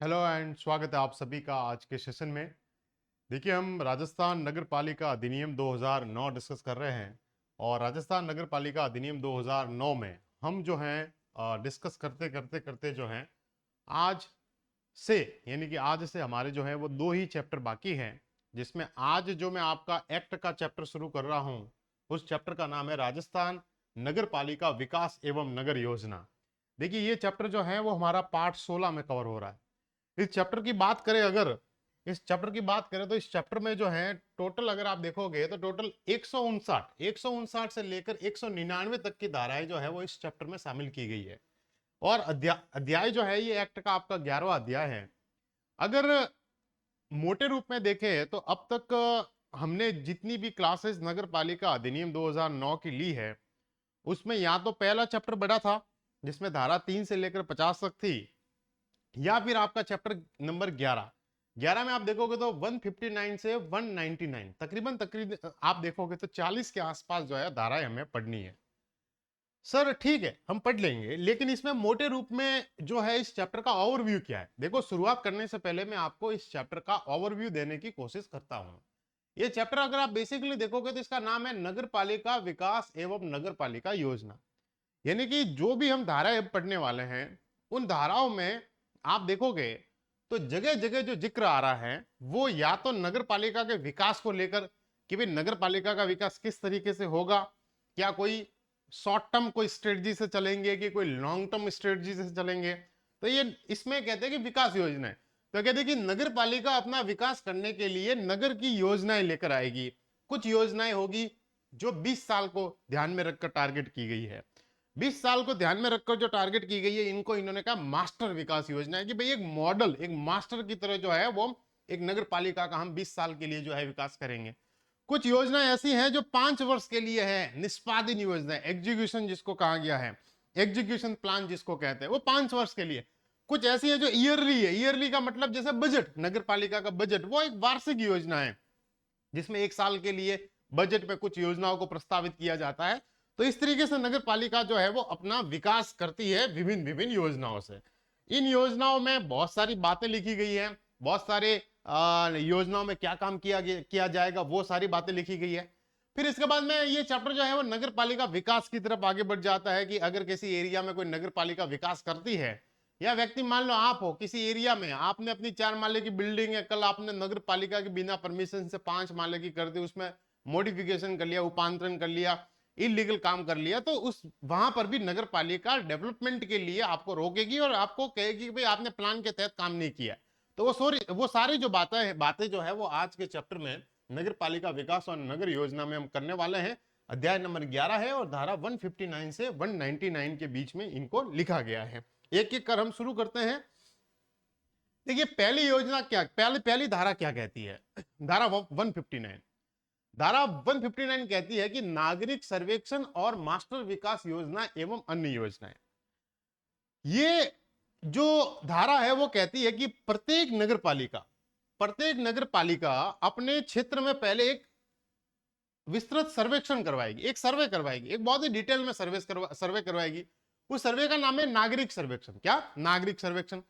Hello and स्वागत है आप सभी का आज के सेशन में। देखिए, हम राजस्थान नगर पालिका अधिनियम 2009 डिस्कस कर रहे हैं और राजस्थान नगर पालिका अधिनियम 2009 में हम जो हैं डिस्कस करते करते करते जो हैं आज से यानी कि आज से हमारे जो है वो दो ही चैप्टर बाकी हैं, जिसमें आज जो मैं आपका एक्ट का चैप्टर शुरू कर रहा हूं उस चैप्टर का नाम है राजस्थान नगर पालिका विकास एवं नगर योजना। देखिए, ये चैप्टर जो है वो हमारा पार्ट 16 में कवर हो रहा है। इस चैप्टर की बात करें अगर इस चैप्टर की बात करें तो इस चैप्टर में जो है टोटल अगर आप देखोगे तो टोटल 159 से लेकर 199 तक की धाराएं जो है वो इस चैप्टर में शामिल की गई है। और अध्याय अध्याय जो है ये एक्ट का आपका 11वां अध्याय है। अगर मोटे रूप में देखें तो अब तक हमने जितनी भी क्लासेस नगर पालिका अधिनियम 2009 की ली है उसमें या तो पहला चैप्टर बड़ा था जिसमें धारा 3 से लेकर 50 तक थी, या फिर आपका चैप्टर नंबर 11 में आप देखोगे तो 159 से 199 तकरीबन तकरीबन आप देखोगे तो 40 के आसपास जो है धाराएं हमें पढ़नी है। सर ठीक है, हम पढ़ लेंगे, लेकिन इसमें मोटे रूप में जो है इस चैप्टर का ओवरव्यू क्या है। देखो, शुरुआत करने से पहले मैं आपको इस चैप्टर का ओवरव्यू देने की कोशिश करता हूं। ये चैप्टर अगर आप बेसिकली देखोगे तो इसका नाम है नगर पालिका विकास एवं नगर पालिका योजना। यानी कि जो भी हम धाराएं पढ़ने वाले हैं उन धाराओं में आप देखोगे तो जगह जगह जो जिक्र आ रहा है वो या तो नगर पालिका के विकास को लेकर कि भाई नगर पालिका का विकास किस तरीके से होगा, क्या कोई शॉर्ट टर्म कोई स्ट्रेटजी से चलेंगे कि कोई लॉन्ग टर्म स्ट्रेटजी से चलेंगे। तो ये इसमें कहते हैं कि विकास योजना है। तो कहते हैं कि नगर पालिका अपना विकास करने के लिए नगर की योजनाएं लेकर आएगी। कुछ योजनाएं होगी जो 20 साल को ध्यान में रखकर टारगेट की गई है। 20 साल को ध्यान में रखकर जो टारगेट की गई है इनको इन्होंने कहा मास्टर विकास योजना है कि भाई एक मॉडल एक मास्टर की तरह जो है वो एक नगर पालिका का हम 20 साल के लिए जो है विकास करेंगे। कुछ योजना ऐसी हैं जो 5 वर्ष के लिए है, निष्पादन योजना, एग्जीक्यूशन जिसको कहा गया है, एग्जीक्यूशन प्लान जिसको कहते हैं, वो 5 वर्ष के लिए। कुछ ऐसी है जो ईयरली है, ईयरली का मतलब जैसे बजट, नगर पालिका का बजट वो एक वार्षिक योजना है जिसमें एक साल के लिए बजट पे कुछ योजनाओं को प्रस्तावित किया जाता है। तो इस तरीके से नगर पालिका जो है वो अपना विकास करती है विभिन्न विभिन्न योजनाओं से। इन योजनाओं में बहुत सारी बातें लिखी गई हैं, बहुत सारे योजनाओं में क्या काम किया जाएगा वो सारी बातें लिखी गई है। फिर इसके बाद में ये चैप्टर जो है वो नगर पालिका विकास की तरफ आगे बढ़ जाता है कि अगर किसी एरिया में कोई नगर पालिका विकास करती है, या व्यक्ति मान लो आप हो किसी एरिया में, आपने अपनी 4 माले की बिल्डिंग है, कल आपने नगर पालिका के बिना परमिशन से 5 माले की कर दी, उसमें मॉडिफिकेशन कर लिया, उपांतरण कर लिया, इलीगल काम कर लिया, तो उस वहां पर भी नगर पालिका डेवलपमेंट के लिए आपको रोकेगी और आपको कहेगी कि भाई आपने प्लान के तहत काम नहीं किया। तो वो सारी जो बातें जो है वो आज के चैप्टर में नगर पालिका विकास और नगर योजना में हम करने वाले हैं। अध्याय नंबर 11 है और धारा 159 से 199 के बीच में इनको लिखा गया है। एक एक कर हम शुरू करते हैं। देखिए, पहली योजना क्या, पहली धारा क्या कहती है। धारा 159, धारा 159 कहती है कि नागरिक सर्वेक्षण और मास्टर विकास योजना एवं अन्य योजनाएं। ये जो धारा है वो कहती है कि प्रत्येक नगर पालिका अपने क्षेत्र में पहले एक विस्तृत सर्वेक्षण करवाएगी, एक सर्वे करवाएगी, एक बहुत ही डिटेल में सर्वे करवाएगी। उस सर्वे का नाम है नागरिक सर्वेक्षण। क्या? नागरिक सर्वेक्षण,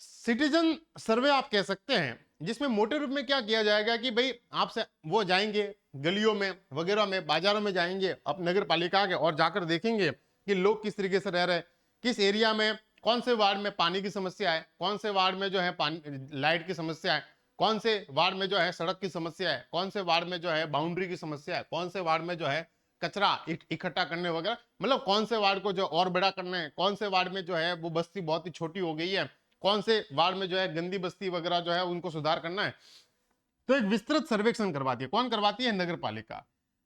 सिटीजन सर्वे आप कह सकते हैं, जिसमें मोटे रूप में क्या किया जाएगा कि भाई आपसे वो जाएंगे गलियों में वगैरह में, बाजारों में जाएंगे अब नगर पालिका के और जाकर देखेंगे कि लोग किस तरीके से रह रहे हैं, किस एरिया में कौन से वार्ड में पानी की समस्या है, कौन से वार्ड में जो है पानी लाइट की समस्या है, कौन से वार्ड में जो है सड़क की समस्या है, कौन से वार्ड में जो है बाउंड्री की समस्या है, कौन से वार्ड में जो है कचरा इकट्ठा करने वगैरह, मतलब कौन से वार्ड को जो और बड़ा करना है, कौन से वार्ड में जो है वो बस्ती बहुत ही छोटी हो गई है, कौन से वार्ड में जो है गंदी बस्ती वगैरह जो है उनको सुधार करना है। तो एक विस्तृत सर्वेक्षण करवाती है। कौन करवाती है? नगर पालिका।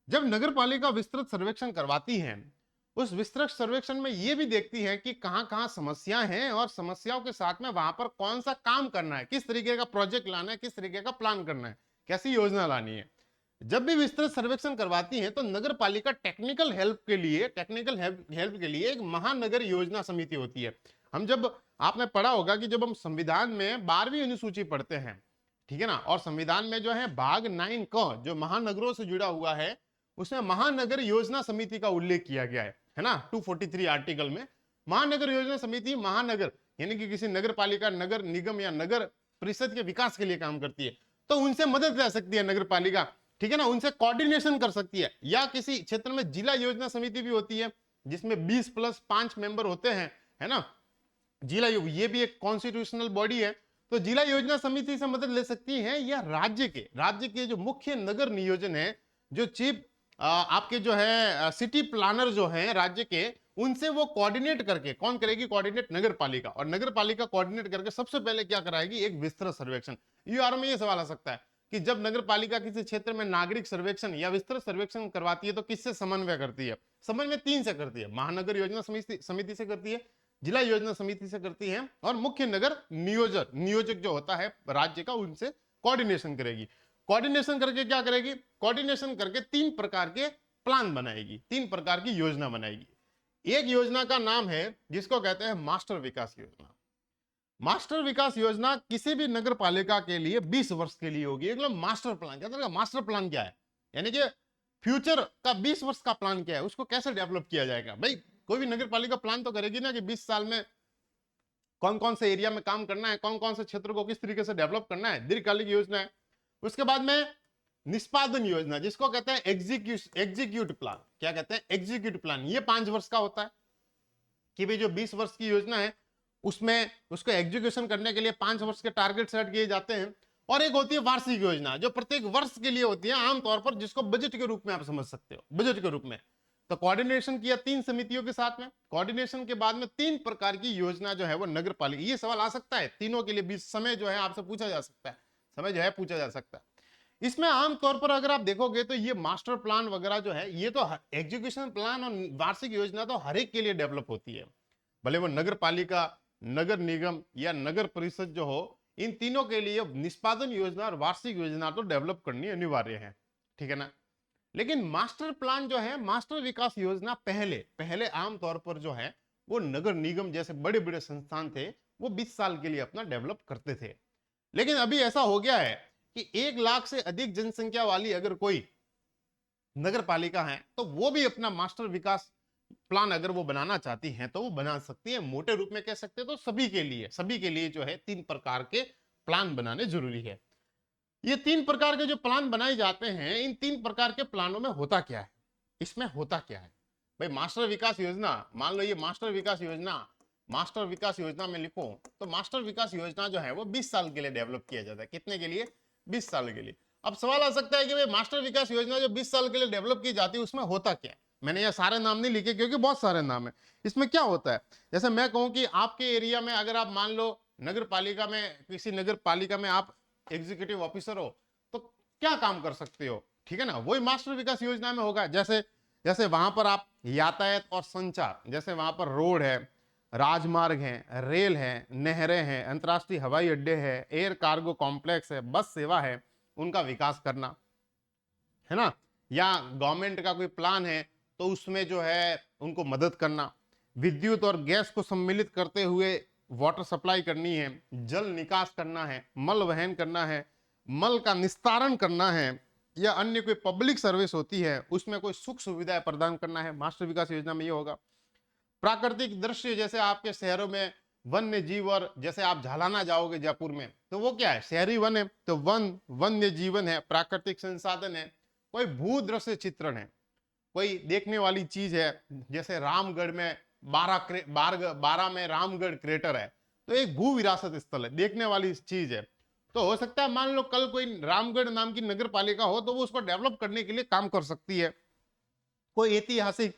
जब नगर पालिका विस्तृत सर्वेक्षण करवाती है, उस विस्तृत सर्वेक्षण में यह भी देखती है कि कहां कहां समस्याएं हैं और समस्याओं के साथ में वहां पर कौन सा काम करना है, किस तरीके का प्रोजेक्ट लाना है, किस तरीके का प्लान करना है, कैसी योजना लानी है। जब भी विस्तृत सर्वेक्षण करवाती है तो नगर पालिका टेक्निकल हेल्प के लिए एक महानगर योजना समिति होती है। हम जब आपने पढ़ा होगा कि जब हम संविधान में 12वीं अनुसूची पढ़ते हैं, ठीक है ना, और संविधान में जो है भाग 9 क जो महानगरों से जुड़ा हुआ है उसमें महानगर योजना समिति का उल्लेख किया गया है ना, 243 आर्टिकल में। महानगर योजना समिति, महानगर यानी कि किसी नगर पालिका, नगर निगम या नगर परिषद के विकास के लिए काम करती है, तो उनसे मदद ले सकती है नगर पालिका, ठीक है ना, उनसे कोऑर्डिनेशन कर सकती है। या किसी क्षेत्र में जिला योजना समिति भी होती है जिसमें 20+5 मेंबर होते हैं, है ना, जिला ये भी एक कॉन्स्टिट्यूशनल बॉडी है, तो जिला योजना समिति से मदद ले सकती है। या राज्य के जो मुख्य नगर नियोजन है, जो चीफ आपके जो है सिटी प्लानर जो है राज्य के, उनसे वो कोऑर्डिनेट करके, कौन करेगी कोऑर्डिनेट? नगर पालिका। और नगर पालिका कोऑर्डिनेट करके सबसे पहले क्या कराएगी? एक विस्तृत सर्वेक्षण। यूआर में ये सवाल आ सकता है कि जब नगर पालिका किसी क्षेत्र में नागरिक सर्वेक्षण या विस्तृत सर्वेक्षण करवाती है तो किससे समन्वय करती है? समन्वय 3 से करती है, महानगर योजना समिति से करती है, जिला योजना समिति से करती है, और मुख्य नगर नियोजक जो होता है राज्य का, उनसे कोऑर्डिनेशन करेगी। कोऑर्डिनेशन करके क्या करेगी? कोऑर्डिनेशन करके 3 प्रकार के प्लान बनाएगी, 3 प्रकार की योजना बनाएगी। एक योजना का नाम है जिसको कहते हैं मास्टर विकास योजना। मास्टर विकास योजना किसी भी नगर पालिका के लिए 20 वर्ष के लिए होगी। एक मास्टर प्लान, क्या मास्टर प्लान क्या है? यानी कि फ्यूचर का 20 वर्ष का प्लान क्या है, उसको कैसे डेवलप किया जाएगा। भाई कोई भी नगर पालिका प्लान तो करेगी ना कि 20 साल में कौन कौन से एरिया में काम करना है, कौन कौन से क्षेत्र को किस तरीके से डेवलप करना है, दीर्घकालिक योजना है। उसके बाद में निष्पादन योजना, जिसको कहते हैं एग्जीक्यूट प्लान। क्या कहते हैं? Execute plan. ये 5 वर्ष का होता है कि भाई जो 20 वर्ष की योजना है उसमें उसको एग्जीक्यूशन करने के लिए 5 वर्ष के टारगेट सेट किए जाते हैं। और एक होती है वार्षिक योजना, जो प्रत्येक वर्ष के लिए होती है, आमतौर पर जिसको बजट के रूप में आप समझ सकते हो, बजट के रूप में। तो कोऑर्डिनेशन किया 3 समितियों के साथ में। कोऑर्डिनेशन के बाद में 3 प्रकार की योजना जो है वो नगर पालिका, ये सवाल आ सकता है तीनों के लिए भी, समय जो है आपसे पूछा जा सकता है, समय जो है पूछा जा सकता है। इसमें आमतौर पर अगर आप देखोगे तो ये मास्टर प्लान वगैरह जो है, ये तो एग्जीक्यूशन प्लान और वार्षिक योजना तो हर एक के लिए डेवलप होती है, भले वो नगर पालिका, नगर निगम या नगर परिषद जो हो, इन तीनों के लिए निष्पादन योजना और वार्षिक योजना तो डेवलप करनी अनिवार्य है, ठीक है ना। लेकिन मास्टर प्लान जो है, मास्टर विकास योजना पहले आमतौर पर जो है वो नगर निगम जैसे बड़े बड़े संस्थान थे, वो 20 साल के लिए अपना डेवलप करते थे। लेकिन अभी ऐसा हो गया है कि 1 लाख से अधिक जनसंख्या वाली अगर कोई नगर पालिका है तो वो भी अपना मास्टर विकास प्लान अगर वो बनाना चाहती हैं तो वो बना सकती है। मोटे रूप में कह सकते हैं तो सभी के लिए जो है 3 प्रकार के प्लान बनाने जरूरी है। ये 3 प्रकार के जो प्लान बनाए जाते हैं, इन 3 प्रकार के प्लानों में होता क्या है, इसमें होता क्या है? भाई मास्टर विकास योजना, मान लो ये मास्टर विकास योजना में लिखो तो मास्टर विकास योजना जो है वो 20 साल के लिए डेवलप किया जाता है। कितने के लिए? 20 साल के लिए। अब सवाल आ सकता है कि भाई मास्टर विकास योजना जो 20 साल के लिए डेवलप की जाती है उसमें होता क्या है? मैंने ये सारे नाम नहीं लिखे क्योंकि बहुत सारे नाम है। इसमें क्या होता है? जैसे मैं कहूं कि आपके एरिया में अगर आप मान लो नगर पालिका में, किसी नगर पालिका में आप एग्जीक्यूटिव ऑफिसर हो तो क्या काम कर सकते हो, ठीक है ना, वही मास्टर विकास योजना में होगा। जैसे वहां पर आप यातायात और संचार, जैसे वहां पर रोड है, राजमार्ग है, रेल है, नहरें हैं, अंतर्राष्ट्रीय हवाई अड्डे है, एयर कार्गो कॉम्प्लेक्स है, बस सेवा है, उनका विकास करना, है ना। या गवर्नमेंट का कोई प्लान है तो उसमें जो है उनको मदद करना। विद्युत और गैस को सम्मिलित करते हुए वाटर सप्लाई करनी है, जल निकास करना है, मल वहन करना है, मल का निस्तारण करना है, या अन्य कोई पब्लिक सर्विस होती है उसमें कोई सुख सुविधाएं प्रदान करना है। मास्टर विकास योजना में ये होगा। प्राकृतिक दृश्य, जैसे आपके शहरों में वन्य जीव, और जैसे आप झालाना जाओगे जयपुर में तो वो क्या है? शहरी वन है, तो वन्य जीवन है, प्राकृतिक संसाधन है, कोई भू दृश्य चित्रण है, कोई देखने वाली चीज है, जैसे रामगढ़ में 12 में रामगढ़ क्रेटर है, तो एक भू विरासत स्थल है, देखने वाली चीज है। तो हो सकता है मान लो कल कोई रामगढ़ नाम की नगर पालिका हो तो वो उसको डेवलप करने के लिए काम कर सकती है। कोई ऐतिहासिक,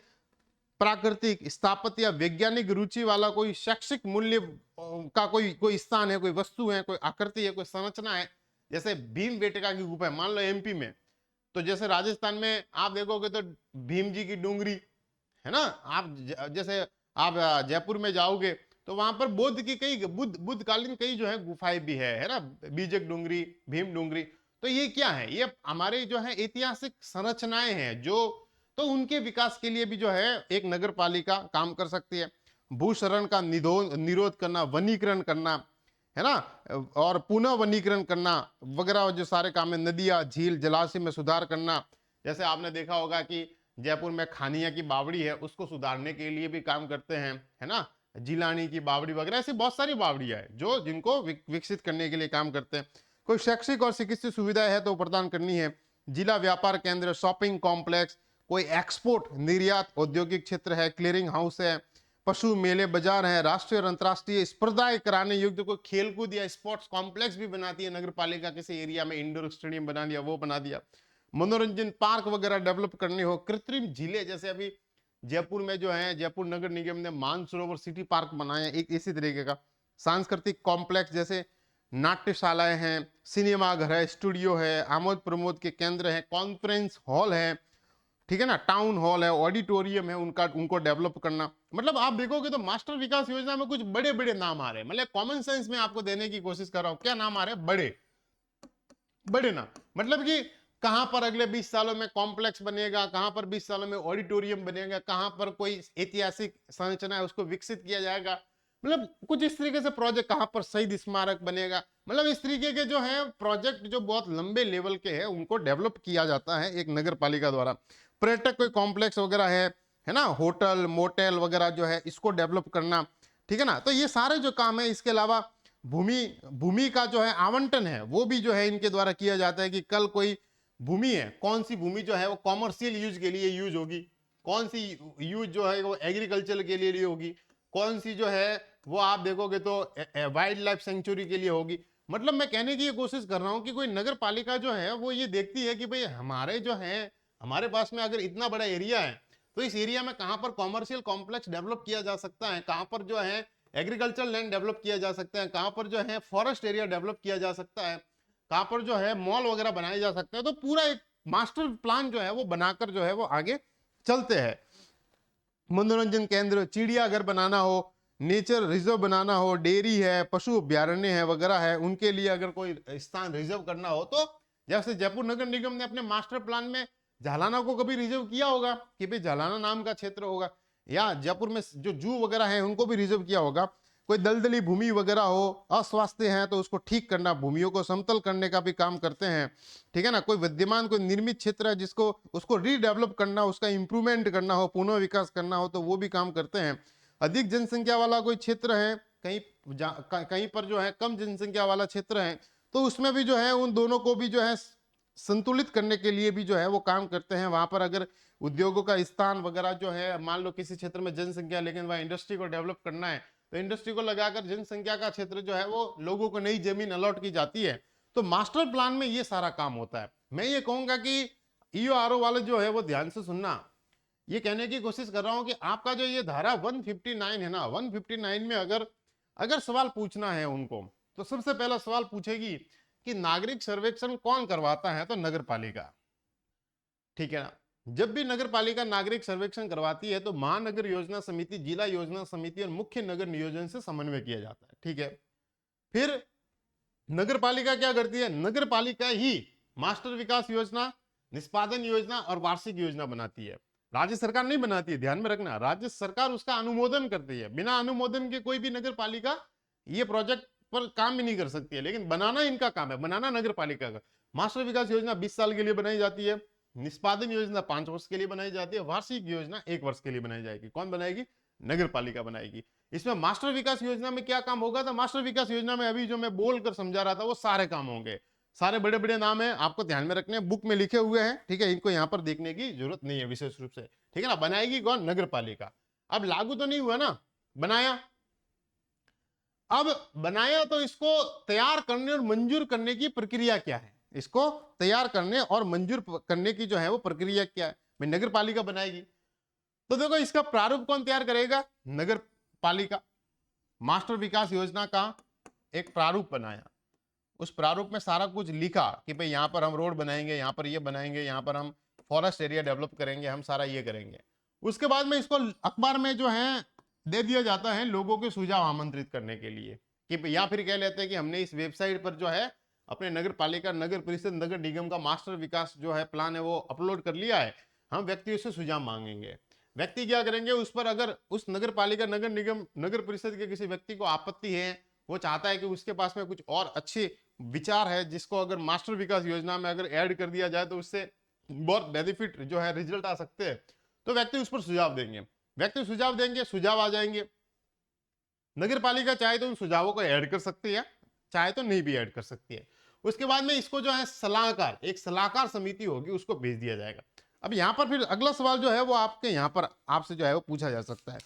प्राकृतिक, स्थापत्य या वैज्ञानिक रुचि वाला कोई शैक्षिक मूल्य का कोई स्थान है, कोई वस्तु है, कोई आकृति है, कोई संरचना है, जैसे भीमबेटका की गुफा है मान लो एमपी में, तो जैसे राजस्थान में आप देखोगे तो भीम जी की डूंगरी है ना। आप जैसे आप जयपुर में जाओगे तो वहां पर बुद्ध की कई बुद्धकालीन कई जो है गुफाएं भी है ना, बीजक डूंगरी, भीम डूंगरी। तो ये क्या है? ये हमारे जो है ऐतिहासिक संरचनाएं हैं जो, तो उनके विकास के लिए भी जो है एक नगर पालिका काम कर सकती है। भूशरण का निरोध करना, वनीकरण करना, है ना, और पुनः वनीकरण करना वगैरह जो सारे काम है। नदियां, झील, जलाशय में सुधार करना, जैसे आपने देखा होगा कि जयपुर में खानिया की बावड़ी है उसको सुधारने के लिए भी काम करते हैं, है ना। जिलानी की बावड़ी वगैरह, ऐसी बहुत सारी बावड़ियां हैं जो जिनको विकसित करने के लिए काम करते हैं। कोई शैक्षिक और चिकित्सीय सुविधाएं है तो प्रदान करनी है। जिला व्यापार केंद्र, शॉपिंग कॉम्प्लेक्स, कोई एक्सपोर्ट निर्यात औद्योगिक क्षेत्र है, क्लियरिंग हाउस है, पशु मेले बाजार है, राष्ट्रीय और अंतर्राष्ट्रीय स्पर्धाएं कराने योग्य कोई खेलकूद या स्पोर्ट्स कॉम्प्लेक्स भी बनाती है नगर पालिका, किसी एरिया में इंडोर स्टेडियम बना दिया, वो बना दिया। मनोरंजन पार्क वगैरह डेवलप करने हो, कृत्रिम झीलें, जैसे अभी जयपुर में जो है जयपुर नगर निगम ने मानसरोवर सिटी पार्क बनाया, एक इसी तरीके का। सांस्कृतिक कॉम्प्लेक्स जैसे नाट्यशालाएं हैं, सिनेमा घर है, स्टूडियो है, आमोद प्रमोद के केंद्र है, कॉन्फ्रेंस हॉल है, ठीक है ना, टाउन हॉल है, ऑडिटोरियम है, उनका उनको डेवलप करना। मतलब आप देखोगे तो मास्टर विकास योजना में कुछ बड़े बड़े नाम आ रहे हैं, मतलब कॉमन सेंस में आपको देने की कोशिश कर रहा हूं। क्या नाम आ रहे हैं? बड़े बड़े नाम। मतलब कि कहां पर अगले 20 सालों में कॉम्प्लेक्स बनेगा, कहां पर 20 सालों में ऑडिटोरियम बनेगा, कहां पर कोई ऐतिहासिक संरचना है उसको विकसित किया जाएगा, मतलब कुछ इस तरीके से प्रोजेक्ट, कहां पर शहीद स्मारक बनेगा, मतलब इस तरीके के जो है प्रोजेक्ट जो बहुत लंबे लेवल के हैं उनको डेवलप किया जाता है एक नगर पालिका द्वारा। पर्यटक कोई कॉम्प्लेक्स वगैरह है ना, होटल मोटेल वगैरह जो है इसको डेवलप करना, ठीक है ना। तो ये सारे जो काम है, इसके अलावा भूमि भूमि का जो है आवंटन है वो भी जो है इनके द्वारा किया जाता है कि कल कोई भूमि है, कौन सी भूमि जो है वो कॉमर्शियल यूज के लिए यूज होगी, कौन सी यूज जो है वो एग्रीकल्चर के लिए होगी, कौन सी जो है वो आप देखोगे तो वाइल्ड लाइफ सेंचुरी के लिए होगी। मतलब मैं कहने की ये कोशिश कर रहा हूं कि कोई नगर पालिका जो है वो ये देखती है कि भाई हमारे जो है हमारे पास में अगर इतना बड़ा एरिया है तो इस एरिया में कहां पर कॉमर्शियल कॉम्प्लेक्स डेवलप किया जा सकता है, कहां पर जो है एग्रीकल्चर लैंड डेवलप किया जा सकता है, कहां पर जो है फॉरेस्ट एरिया डेवलप किया जा सकता है, कहां पर जो है मॉल वगैरह बनाए जा सकते हैं। तो पूरा एक मास्टर प्लान जो है वो बनाकर जो है वो आगे चलते हैं। मनोरंजन केंद्र, चिड़ियाघर बनाना हो, नेचर रिजर्व बनाना हो, डेयरी है, पशु अभ्यारण्य है वगैरह है, उनके लिए अगर कोई स्थान रिजर्व करना हो तो जैसे जयपुर नगर निगम ने अपने मास्टर प्लान में झालाना को कभी रिजर्व किया होगा कि भाई झालाना नाम का क्षेत्र होगा, या जयपुर में जो जू वगैरह है उनको भी रिजर्व किया होगा। कोई दलदली भूमि वगैरह हो, अस्वास्थ्य है तो उसको ठीक करना, भूमियों को समतल करने का भी काम करते हैं, ठीक है ना। कोई विद्यमान कोई निर्मित क्षेत्र है जिसको उसको रीडेवलप करना, उसका इंप्रूवमेंट करना हो, पुनः विकास करना हो तो वो भी काम करते हैं। अधिक जनसंख्या वाला कोई क्षेत्र है, कहीं कहीं पर जो है कम जनसंख्या वाला क्षेत्र है तो उसमें भी जो है उन दोनों को भी जो है संतुलित करने के लिए भी जो है वो काम करते हैं। वहां पर अगर उद्योगों का स्थान वगैरह जो है, मान लो किसी क्षेत्र में जनसंख्या लेकिन वहां इंडस्ट्री को डेवलप करना है तो इंडस्ट्री को लगाकर जनसंख्या का क्षेत्र जो है वो लोगों को नई जमीन अलॉट की जाती है। तो मास्टर प्लान में ये सारा काम होता है। मैं ये कहूंगा कि ईओआरओ वाले जो है वो ध्यान से सुनना। ये कहने की कोशिश कर रहा हूं कि आपका जो ये धारा 159 है ना, 159 में अगर अगर सवाल पूछना है उनको तो सबसे पहला सवाल पूछेगी कि नागरिक सर्वेक्षण कौन करवाता है, तो नगर पालिका, ठीक है ना। जब भी नगर पालिका नागरिक सर्वेक्षण करवाती है तो महानगर योजना समिति, जिला योजना समिति और मुख्य नगर नियोजन से समन्वय किया जाता है, ठीक है। फिर नगर पालिका क्या करती है? नगर पालिका ही मास्टर विकास योजना, निष्पादन योजना और वार्षिक योजना बनाती है। राज्य सरकार नहीं बनाती है, ध्यान में रखना, राज्य सरकार उसका अनुमोदन करती है। बिना अनुमोदन के कोई भी नगर पालिका ये प्रोजेक्ट पर काम भी नहीं कर सकती है, लेकिन बनाना इनका काम है, बनाना नगर पालिका का। मास्टर विकास योजना 20 साल के लिए बनाई जाती है, निष्पादन योजना 5 वर्ष के लिए बनाई जाती है, वार्षिक योजना 1 वर्ष के लिए बनाई जाएगी। कौन बनाएगी? नगर पालिका बनाएगी। इसमें मास्टर विकास योजना में क्या काम होगा? तो मास्टर विकास योजना में अभी जो मैं बोलकर समझा रहा था वो सारे काम होंगे। सारे बड़े बड़े नाम है, आपको ध्यान में रखने हैं, बुक में लिखे हुए हैं, ठीक है। इनको यहाँ पर देखने की जरूरत नहीं है विशेष रूप से, ठीक है ना। बनाएगी कौन? नगर पालिका। अब लागू तो नहीं हुआ ना, बनाया। अब बनाया तो इसको तैयार करने और मंजूर करने की प्रक्रिया क्या है? इसको तैयार करने और मंजूर करने की जो है वो प्रक्रिया क्या है? भाई नगर पालिका बनाएगी तो देखो इसका प्रारूप कौन तैयार करेगा? नगर पालिका। मास्टर विकास योजना का एक प्रारूप बनाया, उस प्रारूप में सारा कुछ लिखा कि भाई यहाँ पर हम रोड बनाएंगे, यहाँ पर ये बनाएंगे, यहाँ पर हम फॉरेस्ट एरिया डेवलप करेंगे, हम सारा ये करेंगे। उसके बाद में इसको अखबार में जो है दे दिया जाता है लोगों के सुझाव आमंत्रित करने के लिए, कि या फिर कह लेते हैं कि हमने इस वेबसाइट पर जो है अपने नगर पालिका, नगर परिषद, नगर निगम का मास्टर विकास जो है प्लान है वो अपलोड कर लिया है, हम व्यक्तियों से सुझाव मांगेंगे। व्यक्ति क्या करेंगे? उस पर अगर उस नगर पालिका, नगर निगम, नगर परिषद के किसी व्यक्ति को आपत्ति है, वो चाहता है कि उसके पास में कुछ और अच्छे विचार है जिसको अगर मास्टर विकास योजना में अगर ऐड कर दिया जाए तो उससे बहुत बेनिफिट जो है रिजल्ट आ सकते हैं, तो व्यक्ति उस पर सुझाव देंगे। व्यक्ति सुझाव देंगे, सुझाव आ जाएंगे, नगर पालिका चाहे तो उन सुझावों को ऐड कर सकती है, चाहे तो नहीं भी ऐड कर सकती है। उसके बाद में इसको जो है सलाहकार, एक सलाहकार समिति होगी, उसको भेज दिया जाएगा। अब यहाँ पर फिर अगला सवाल जो है वो आपके यहाँ पर आपसे जो है वो पूछा जा सकता है।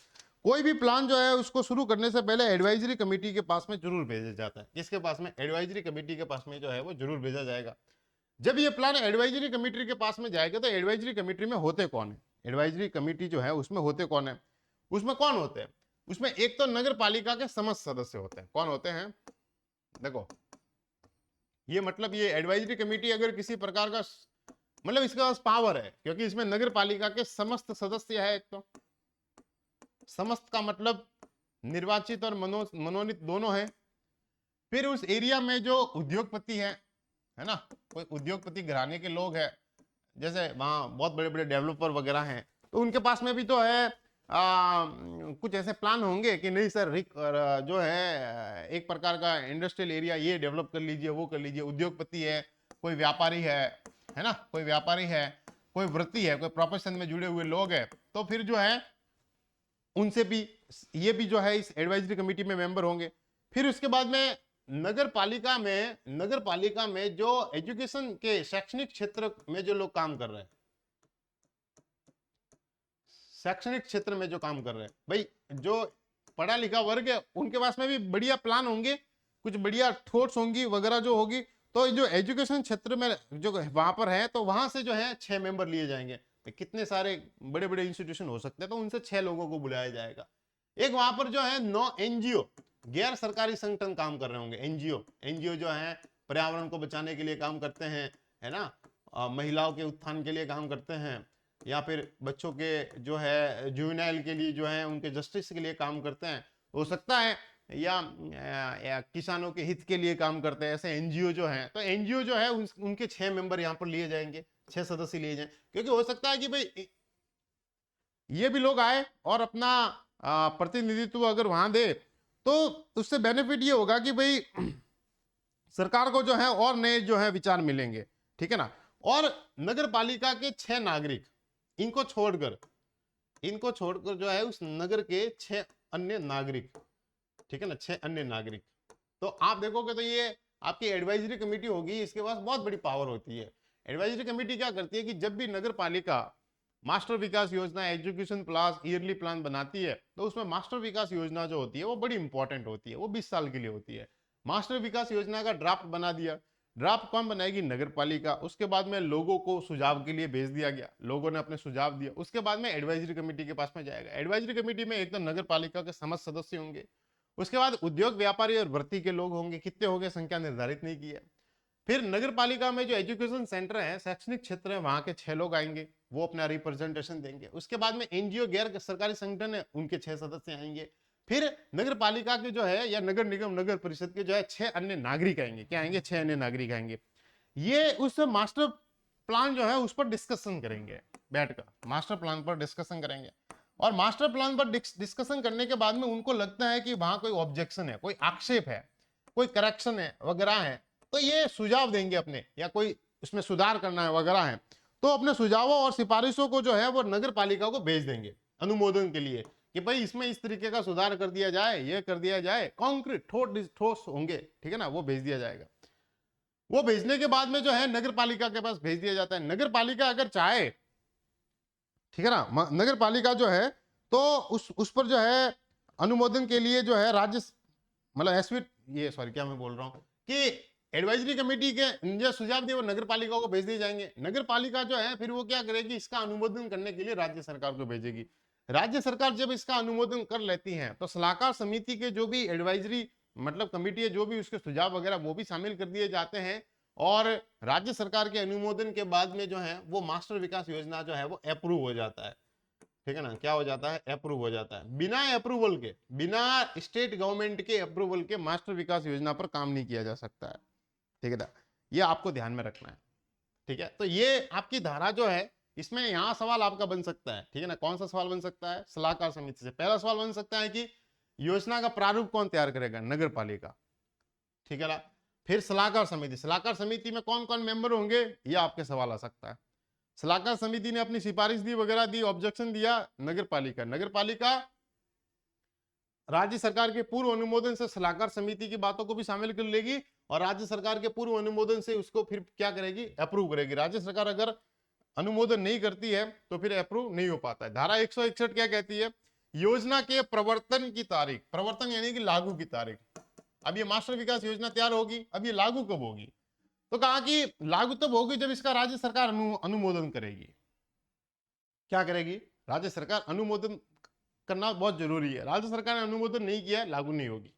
कोई भी प्लान जो है उसको शुरू करने से पहले एडवाइजरी कमेटी के पास में जरूर भेजा जाता है। किसके पास में? एडवाइजरी कमेटी के पास में जो है वो जरूर भेजा जाएगा। जब ये प्लान एडवाइजरी कमेटी के पास में जाएगा तो एडवाइजरी कमेटी में होते कौन है? एडवाइजरी कमेटी जो है उसमें होते कौन है? उसमें कौन होते हैं? उसमें एक तो नगर पालिका के समस्त सदस्य होते हैं। कौन होते हैं? देखो, ये मतलब ये एडवाइजरी कमेटी अगर किसी प्रकार का मतलब इसके पास पावर है, क्योंकि इसमें नगर पालिका के समस्त सदस्य है। एक तो समस्त का मतलब निर्वाचित और मनोनीत दोनों है। फिर उस एरिया में जो उद्योगपति है ना, कोई उद्योगपति घराने के लोग हैं, जैसे वहाँ बहुत बड़े बड़े डेवलपर वगैरह हैं, तो उनके पास में भी तो है कुछ ऐसे प्लान होंगे कि नहीं सर, जो है एक प्रकार का इंडस्ट्रियल एरिया ये डेवलप कर लीजिए, वो कर लीजिए। उद्योगपति है, कोई व्यापारी है ना, कोई व्यापारी है, कोई वृत्ति है, कोई प्रोफेशन में जुड़े हुए लोग हैं, तो फिर जो है उनसे भी ये भी जो है इस एडवाइजरी कमेटी में मेंबर होंगे। फिर उसके बाद में नगर पालिका में जो एजुकेशन के शैक्षणिक क्षेत्र में जो लोग काम कर रहे हैं, शैक्षणिक क्षेत्र में जो काम कर रहे हैं भाई, जो पढ़ा लिखा वर्ग है, उनके पास में भी बढ़िया प्लान होंगे, कुछ बढ़िया थॉट्स होंगी वगैरह जो होगी। तो जो एजुकेशन क्षेत्र में जो वहां पर है, तो वहां से जो है 6 मेंबर लिए जाएंगे। कितने सारे बड़े बड़े इंस्टीट्यूशन हो सकते हैं, तो उनसे 6 लोगों को बुलाया जाएगा। एक वहां पर जो है 9 एनजीओ, गैर सरकारी संगठन काम कर रहे होंगे। एनजीओ जो है पर्यावरण को बचाने के लिए काम करते हैं, है ना, महिलाओं के उत्थान के लिए काम करते हैं, या फिर बच्चों के जो है जुवेनाइल के लिए जो है उनके जस्टिस के लिए काम करते हैं, हो सकता है, या किसानों के हित के लिए काम करते हैं, ऐसे एनजीओ जो है। तो एनजीओ जो है उनके 6 मेंबर यहाँ पर लिए जाएंगे, 6 सदस्य लिए जाएंगे, क्योंकि हो सकता है कि भाई ये भी लोग आए और अपना प्रतिनिधित्व अगर वहां दे, तो उससे बेनिफिट ये होगा कि भाई सरकार को जो है और नए जो है विचार मिलेंगे, ठीक है ना। और नगर पालिका के 6 नागरिक, इनको छोड़कर जो है उस नगर के 6 अन्य नागरिक, ठीक है ना, 6 अन्य नागरिक। तो आप देखोगे तो ये आपकी एडवाइजरी कमेटी होगी, इसके पास बहुत बड़ी पावर होती है। एडवाइजरी कमेटी क्या करती है कि जब भी नगर पालिका मास्टर विकास योजना, एजुकेशन प्लास, ईयरली प्लान बनाती है, तो उसमें मास्टर विकास योजना जो होती है वो बड़ी इंपॉर्टेंट होती है, वो 20 साल के लिए होती है। मास्टर विकास योजना का ड्राफ्ट बना दिया, ड्राफ्ट कौन बनाएगी? नगर पालिका। उसके बाद में लोगों को सुझाव के लिए भेज दिया गया, लोगों ने अपने सुझाव दिए, उसके बाद में एडवाइजरी कमेटी के पास में जाएगा। एडवाइजरी कमेटी में एक तो नगर पालिका के समस्त सदस्य होंगे, उसके बाद उद्योग व्यापारी और वृत्ति के लोग होंगे, कितने होंगे संख्या निर्धारित नहीं की है। फिर नगर पालिका में जो एजुकेशन सेंटर है, शैक्षणिक क्षेत्र है, वहां के 6 लोग आएंगे, वो अपना रिप्रेजेंटेशन देंगे। उसके बाद में एनजीओ गैर सरकारी संगठन है, उनके 6 सदस्य आएंगे। फिर नगर पालिका के जो है या नगर निगम नगर परिषद के जो है 6 अन्य नागरिक आएंगे। क्या आएंगे? 6 अन्य नागरिक आएंगे। ये उस मास्टर प्लान जो है उस पर डिस्कशन करेंगे, बैठकर मास्टर प्लान पर डिस्कशन करेंगे। और मास्टर प्लान पर डिस्कशन करने के बाद में उनको लगता है कि वहां कोई ऑब्जेक्शन है, कोई आक्षेप है, कोई करेक्शन है वगैरह है, तो ये सुझाव देंगे अपने, या कोई उसमें सुधार करना है वगैरह है, तो अपने सुझावों और सिफारिशों को जो है वो नगर पालिका को भेज देंगे अनुमोदन के लिए, कि भाई इसमें इस तरीके का सुधार कर दिया जाए, ये कर दिया जाए, कॉन्क्रीट ठोस होंगे, ठीक है ना, वो भेज दिया जाएगा। वो भेजने के बाद में जो है नगर पालिका के पास भेज दिया जाता है। नगर पालिका अगर चाहे, ठीक है ना, नगर पालिका जो है तो उस पर जो है अनुमोदन के लिए जो है राज्य, मतलब एसवी, ये सॉरी क्या मैं बोल रहा हूं कि एडवाइजरी कमेटी के जो सुझाव दिए वो नगर पालिका को भेज दिए जाएंगे। नगर पालिका जो है फिर वो क्या करेगी, इसका अनुमोदन करने के लिए राज्य सरकार को भेजेगी। राज्य सरकार जब इसका अनुमोदन कर लेती है, तो सलाहकार समिति के जो भी एडवाइजरी मतलब कमेटी है, जो भी उसके सुझाव वगैरह वो भी शामिल कर दिए जाते हैं। और राज्य सरकार के अनुमोदन के बाद में जो है वो मास्टर विकास योजना जो है वो अप्रूव हो जाता है, ठीक है ना, क्या हो जाता है? अप्रूव हो जाता है। बिना अप्रूवल के, बिना स्टेट गवर्नमेंट के अप्रूवल के मास्टर विकास योजना पर काम नहीं किया जा सकता है, ठीक है ना, ये आपको ध्यान में रखना है, ठीक है। तो ये आपकी धारा जो है, इसमें यहां सवाल आपका बन सकता है, ठीक है ना। कौन सा सवाल बन सकता है? सलाहकार समिति से पहला सवाल बन सकता है कि योजना का प्रारूप कौन तैयार करेगा? नगर पालिका, ठीक है ना। फिर सलाहकार समिति में कौन कौन मेंबर होंगे, ये आपके सवाल आ सकता है। सलाहकार समिति ने अपनी सिफारिश दी वगैरह दी, ऑब्जेक्शन दिया, नगर पालिका राज्य सरकार के पूर्व अनुमोदन से सलाहकार समिति की बातों को भी शामिल कर लेगी और राज्य सरकार के पूर्व अनुमोदन से उसको फिर क्या करेगी, अप्रूव करेगी। राज्य सरकार अगर अनुमोदन नहीं करती है तो फिर अप्रूव नहीं हो पाता है। धारा 161 क्या कहती है, योजना के प्रवर्तन की तारीख, प्रवर्तन यानी कि लागू की तारीख। अब ये मास्टर विकास योजना तैयार होगी, अब ये लागू कब होगी, तो कहा कि लागू तब होगी जब इसका राज्य सरकार अनुमोदन करेगी। क्या करेगी, राज्य सरकार अनुमोदन करना बहुत जरूरी है। राज्य सरकार ने अनुमोदन नहीं किया, लागू नहीं होगी।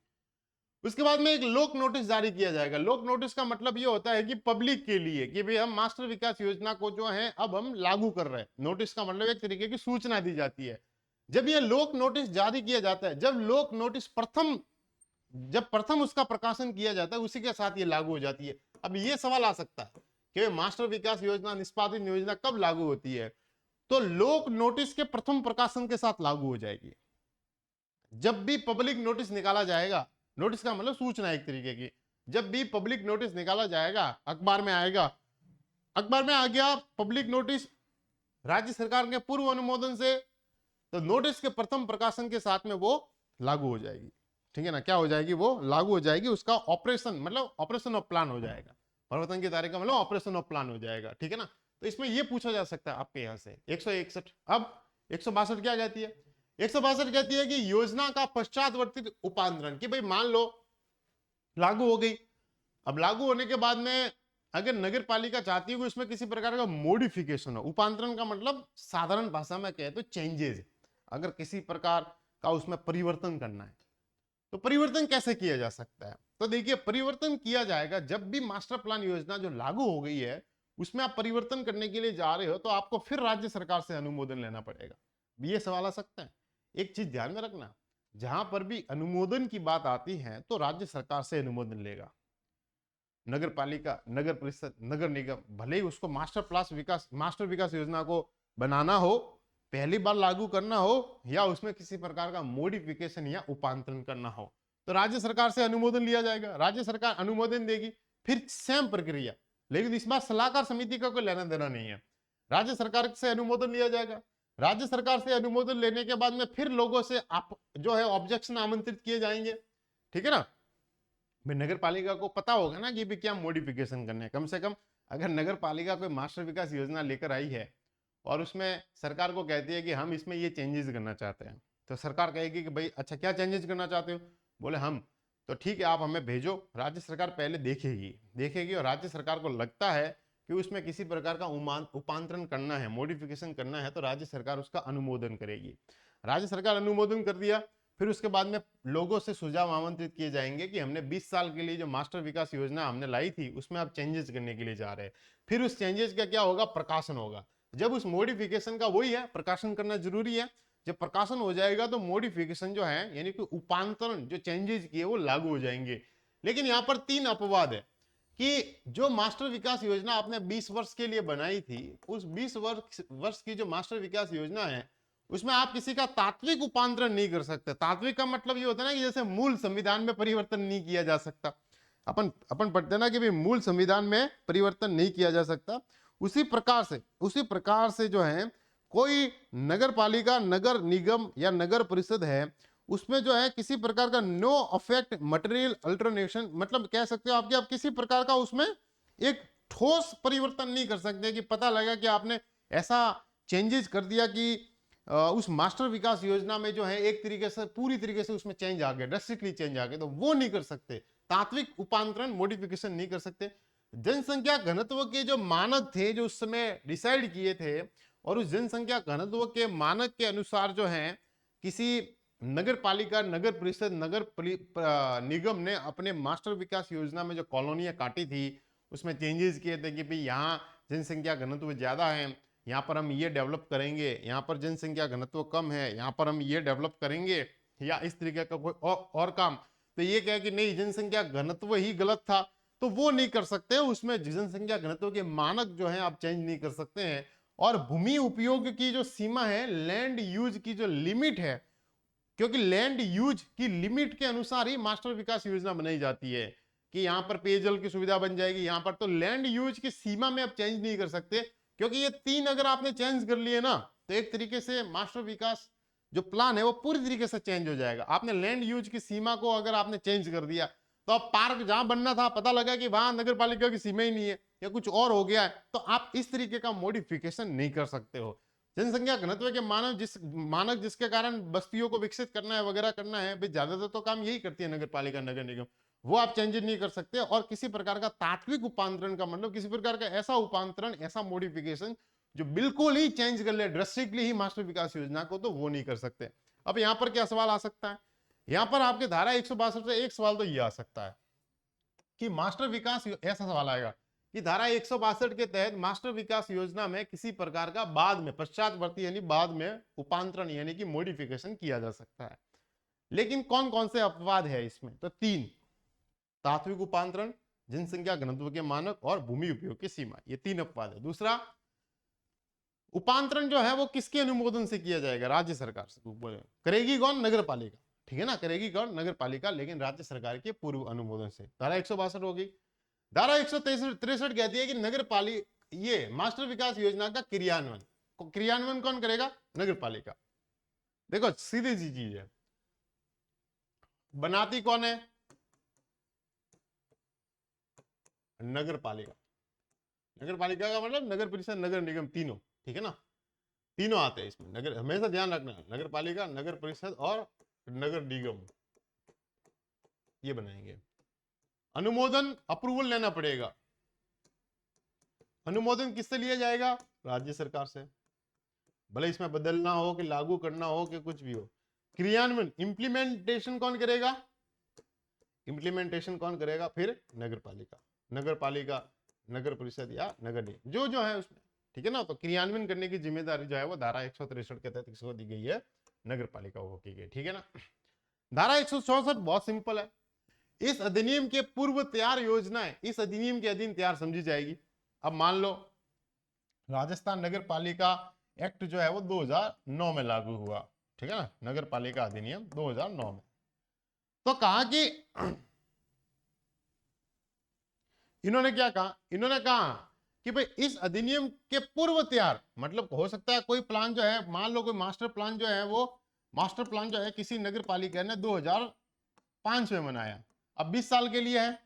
उसके बाद में एक लोक नोटिस जारी किया जाएगा। लोक नोटिस का मतलब ये होता है कि पब्लिक के लिए कि भाई हम मास्टर विकास योजना को जो है अब हम लागू कर रहे हैं। नोटिस का मतलब एक तरीके की सूचना दी जाती है। जब ये लोक नोटिस जारी किया जाता है, जब लोक नोटिस प्रथम उसका प्रकाशन किया जाता है, उसी के साथ ये लागू हो जाती है। अब ये सवाल आ सकता है कि मास्टर विकास योजना, निष्पादित योजना कब लागू होती है, तो लोक नोटिस के प्रथम प्रकाशन के साथ लागू हो जाएगी। जब भी पब्लिक नोटिस निकाला जाएगा, नोटिस का मतलब सूचना एक तरीके की, जब भी पब्लिक नोटिस निकाला जाएगा, अखबार में आएगा, अखबार में आ गया पब्लिक नोटिस राज्य सरकार के पूर्व अनुमोदन से, तो नोटिस के प्रथम प्रकाशन के साथ में वो लागू हो जाएगी। ठीक है ना, क्या हो जाएगी, वो लागू हो जाएगी। उसका ऑपरेशन मतलब ऑपरेशन ऑफ प्लान हो जाएगा। परिवर्तन की तारीख का मतलब ऑपरेशन ऑफ प्लान हो जाएगा। ठीक है ना, तो इसमें ये पूछा जा सकता है आपके यहां से 161। अब 162 क्या कहती है, 162 कहती है कि योजना का पश्चातवर्ती उपांतरण, कि भाई मान लो लागू हो गई, अब लागू होने के बाद में अगर नगर पालिका चाहती है कि उसमें किसी प्रकार का मॉडिफिकेशन हो, उपांतरण का मतलब साधारण भाषा में कहे तो चेंजेस, अगर किसी प्रकार का उसमें परिवर्तन करना है, तो परिवर्तन कैसे किया जा सकता है, तो देखिए परिवर्तन किया जाएगा जब भी मास्टर प्लान योजना जो लागू हो गई है उसमें आप परिवर्तन करने के लिए जा रहे हो तो आपको फिर राज्य सरकार से अनुमोदन लेना पड़ेगा। ये सवाल आ सकता है। एक चीज ध्यान में रखना, जहां पर भी अनुमोदन की बात आती है तो राज्य सरकार से अनुमोदन लेगा। नगर पालिका, नगर परिषद, नगर निगम, भले ही उसको मास्टर विकास योजना को बनाना हो, पहली बार लागू करना हो, या उसमें किसी प्रकार का मॉडिफिकेशन या उपांतरण करना हो, तो राज्य सरकार से अनुमोदन लिया जाएगा। राज्य सरकार अनुमोदन देगी, फिर सेम प्रक्रिया, लेकिन इस बार सलाहकार समिति का कोई लेना देना नहीं है। राज्य सरकार से अनुमोदन लिया जाएगा। राज्य सरकार से अनुमोदन लेने के बाद में फिर लोगों से आप जो है ऑब्जेक्शन आमंत्रित किए जाएंगे। ठीक है ना, नगर पालिका को पता होगा ना कि भी क्या मॉडिफिकेशन करने हैं। कम से कम अगर नगर पालिका कोई मास्टर विकास योजना लेकर आई है और उसमें सरकार को कहती है कि हम इसमें ये चेंजेस करना चाहते हैं, तो सरकार कहेगी कि भाई अच्छा क्या चेंजेस करना चाहते हो, बोले हम, तो ठीक है आप हमें भेजो। राज्य सरकार पहले देखेगी और राज्य सरकार को लगता है कि उसमें किसी प्रकार का उपांतरण करना है, मॉडिफिकेशन करना है, तो राज्य सरकार उसका अनुमोदन करेगी। राज्य सरकार अनुमोदन कर दिया, फिर उसके बाद में लोगों से सुझाव आमंत्रित किए जाएंगे कि हमने 20 साल के लिए जो मास्टर विकास योजना हमने लाई थी उसमें आप चेंजेस करने के लिए जा रहे हैं। फिर उस चेंजेस का क्या होगा, प्रकाशन होगा। जब उस मॉडिफिकेशन का वही है, प्रकाशन करना जरूरी है। जब प्रकाशन हो जाएगा तो मॉडिफिकेशन जो है यानी कि उपांतरण जो चेंजेस किए वो लागू हो जाएंगे। लेकिन यहाँ पर 3 अपवाद है कि जो मास्टर विकास योजना आपने 20 वर्ष के लिए बनाई थी, उस 20 वर्ष की जो मास्टर विकास योजना है उसमें आप किसी का तात्विक उपांतरण नहीं कर सकते। तात्विक का मतलब ये होता है ना कि जैसे मूल संविधान में परिवर्तन नहीं किया जा सकता, अपन पढ़ते ना कि भाई मूल संविधान में परिवर्तन नहीं किया जा सकता, उसी प्रकार से जो है कोई नगर पालिका, नगर निगम या नगर परिषद है, उसमें जो है किसी प्रकार का नो अफेक्ट मटेरियल अल्टरनेशन, मतलब कह सकते हो आप किसी प्रकार का उसमें एक ठोस परिवर्तन नहीं कर सकते कि पता लगा कि आपने ऐसा चेंजेस कर दिया कि उस मास्टर विकास योजना में जो है एक तरीके से पूरी तरीके से उसमें चेंज आ गया, ड्रास्टिकली चेंज आ गया, तो वो नहीं कर सकते। तात्विक उपांतरण मॉडिफिकेशन नहीं कर सकते। जनसंख्या घनत्व के जो मानक थे जो उस समय डिसाइड किए थे, और उस जनसंख्या घनत्व के मानक के अनुसार जो है किसी नगर पालिका, नगर परिषद, निगम ने अपने मास्टर विकास योजना में जो कॉलोनियां काटी थी उसमें चेंजेस किए थे कि भाई यहाँ जनसंख्या घनत्व ज्यादा है, यहाँ पर हम ये डेवलप करेंगे, यहाँ पर जनसंख्या घनत्व कम है, यहाँ पर हम ये डेवलप करेंगे, या इस तरीके का कोई और काम। तो ये कहे कि नहीं जनसंख्या घनत्व ही गलत था, तो वो नहीं कर सकते। उसमें जनसंख्या घनत्व के मानक जो है आप चेंज नहीं कर सकते हैं। और भूमि उपयोग की जो सीमा है, लैंड यूज की जो लिमिट है, क्योंकि लैंड यूज की लिमिट के अनुसार ही मास्टर विकास योजना बनाई जाती है कि यहाँ पर पेयजल की सुविधा बन जाएगी यहाँ पर, तो लैंड यूज की सीमा में आप चेंज नहीं कर सकते, क्योंकि ये 3 अगर आपने चेंज कर लिए ना तो एक तरीके से मास्टर विकास जो प्लान है वो पूरी तरीके से चेंज हो जाएगा। आपने लैंड यूज की सीमा को अगर आपने चेंज कर दिया तो अब पार्क जहां बनना था पता लगा कि वहां नगर पालिका की सीमा ही नहीं है या कुछ और हो गया है, तो आप इस तरीके का मॉडिफिकेशन नहीं कर सकते हो। जनसंख्या घनत्व के मानक जिसके कारण बस्तियों को विकसित करना है वगैरह करना है, भाई ज्यादातर तो काम यही करती है नगर पालिका नगर निगम, वो आप चेंज नहीं कर सकते। और किसी प्रकार का तात्विक उपांतरण का मतलब किसी प्रकार का ऐसा उपांतरण, ऐसा मॉडिफिकेशन जो बिल्कुल ही चेंज कर ले ड्रेस्टिकली ही मास्टर विकास योजना को, तो वो नहीं कर सकते। अब यहां पर क्या सवाल आ सकता है, यहां पर आपके धारा 162 से एक सवाल तो ये आ सकता है कि मास्टर विकास, ऐसा सवाल आएगा कि धारा 162 के तहत मास्टर विकास योजना में किसी प्रकार का बाद में पश्चातवर्ती यानी बाद में उपांतरण यानी कि मॉडिफिकेशन किया जा सकता है। लेकिन कौन कौन से अपवाद है इसमें, तो 3, तात्विक उपांतरण, जनसंख्या घनत्व के मानक और भूमि उपयोग की सीमा, ये 3 अपवाद है। दूसरा, उपांतरण जो है वो किसके अनुमोदन से किया जाएगा, राज्य सरकार से करेगी कौन, नगर पालिका, ठीक है ना, करेगी कौन, नगर पालिका, लेकिन राज्य सरकार के पूर्व अनुमोदन से। धारा 162 होगी। धारा 163 कहती है कि नगर पालिका ये मास्टर विकास योजना का क्रियान्वयन कौन करेगा, नगर पालिका। देखो सीधी सी चीज है, बनाती कौन है, नगर पालिका। नगर पालिका का मतलब नगर परिषद नगर निगम तीनों, ठीक है ना, तीनों आते हैं इसमें। नगर हमेशा ध्यान रखना, नगर पालिका, नगर परिषद और नगर निगम, ये बनाएंगे। अनुमोदन अप्रूवल लेना पड़ेगा। अनुमोदन किससे लिया जाएगा, राज्य सरकार से, भले इसमें बदलना हो कि लागू करना हो कि कुछ भी हो। क्रियान्वयन इम्प्लीमेंटेशन कौन करेगा, इम्प्लीमेंटेशन कौन करेगा, फिर नगर पालिका, नगर परिषद या नगर निगम, जो है उसमें, ठीक है ना। तो क्रियान्वयन करने की जिम्मेदारी जो है वो धारा 163 के तहत किसको दी गई है, नगर पालिका को की गई, ठीक है ना। धारा 164 बहुत सिंपल है, इस अधिनियम के पूर्व तैयार योजनाएं इस अधिनियम के अधीन तैयार समझी जाएगी। अब मान लो राजस्थान नगर पालिका एक्ट जो है वो 2009 में लागू हुआ, ठीक है ना, नगर पालिका अधिनियम 2009 में। तो कहा कि इन्होंने क्या कहा, इन्होंने कहा कि भाई इस अधिनियम के पूर्व तैयार, मतलब हो सकता है कोई प्लान जो है, मान लो कोई मास्टर प्लान जो है वो मास्टर प्लान जो है किसी नगर पालिका ने 2005 में बनाया, अब 20 साल के लिए है,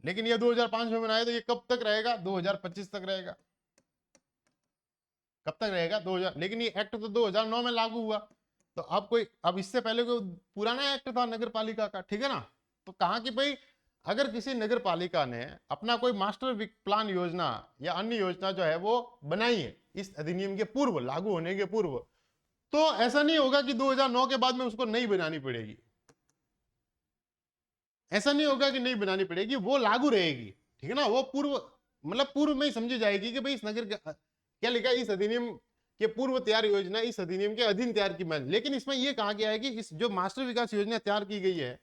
लेकिन ये 2005 में बनाया तो ये कब तक रहेगा, 2025 तक रहेगा। कब तक रहेगा, 2000, लेकिन ये एक्ट तो 2009 में लागू हुआ। तो अब इससे पहले कोई पुराना एक्ट था नगर पालिका का, ठीक है ना। तो कहा कि भाई अगर किसी नगर पालिका ने अपना कोई मास्टर प्लान योजना या अन्य योजना जो है वो बनाई है इस अधिनियम के पूर्व, लागू होने के पूर्व, तो ऐसा नहीं होगा कि 2009 के बाद में उसको नहीं बनानी पड़ेगी, ऐसा नहीं होगा कि नहीं बनानी पड़ेगी, वो लागू रहेगी, ठीक है ना। वो पूर्व मतलब पूर्व में ही समझी जाएगी कि भाई इस नगर क्या लिखा है, इस अधिनियम के पूर्व तैयार योजना इस अधिनियम के अधीन तैयार की। लेकिन इसमें यह कहा गया है कि इस जो मास्टर विकास योजना तैयार की गई है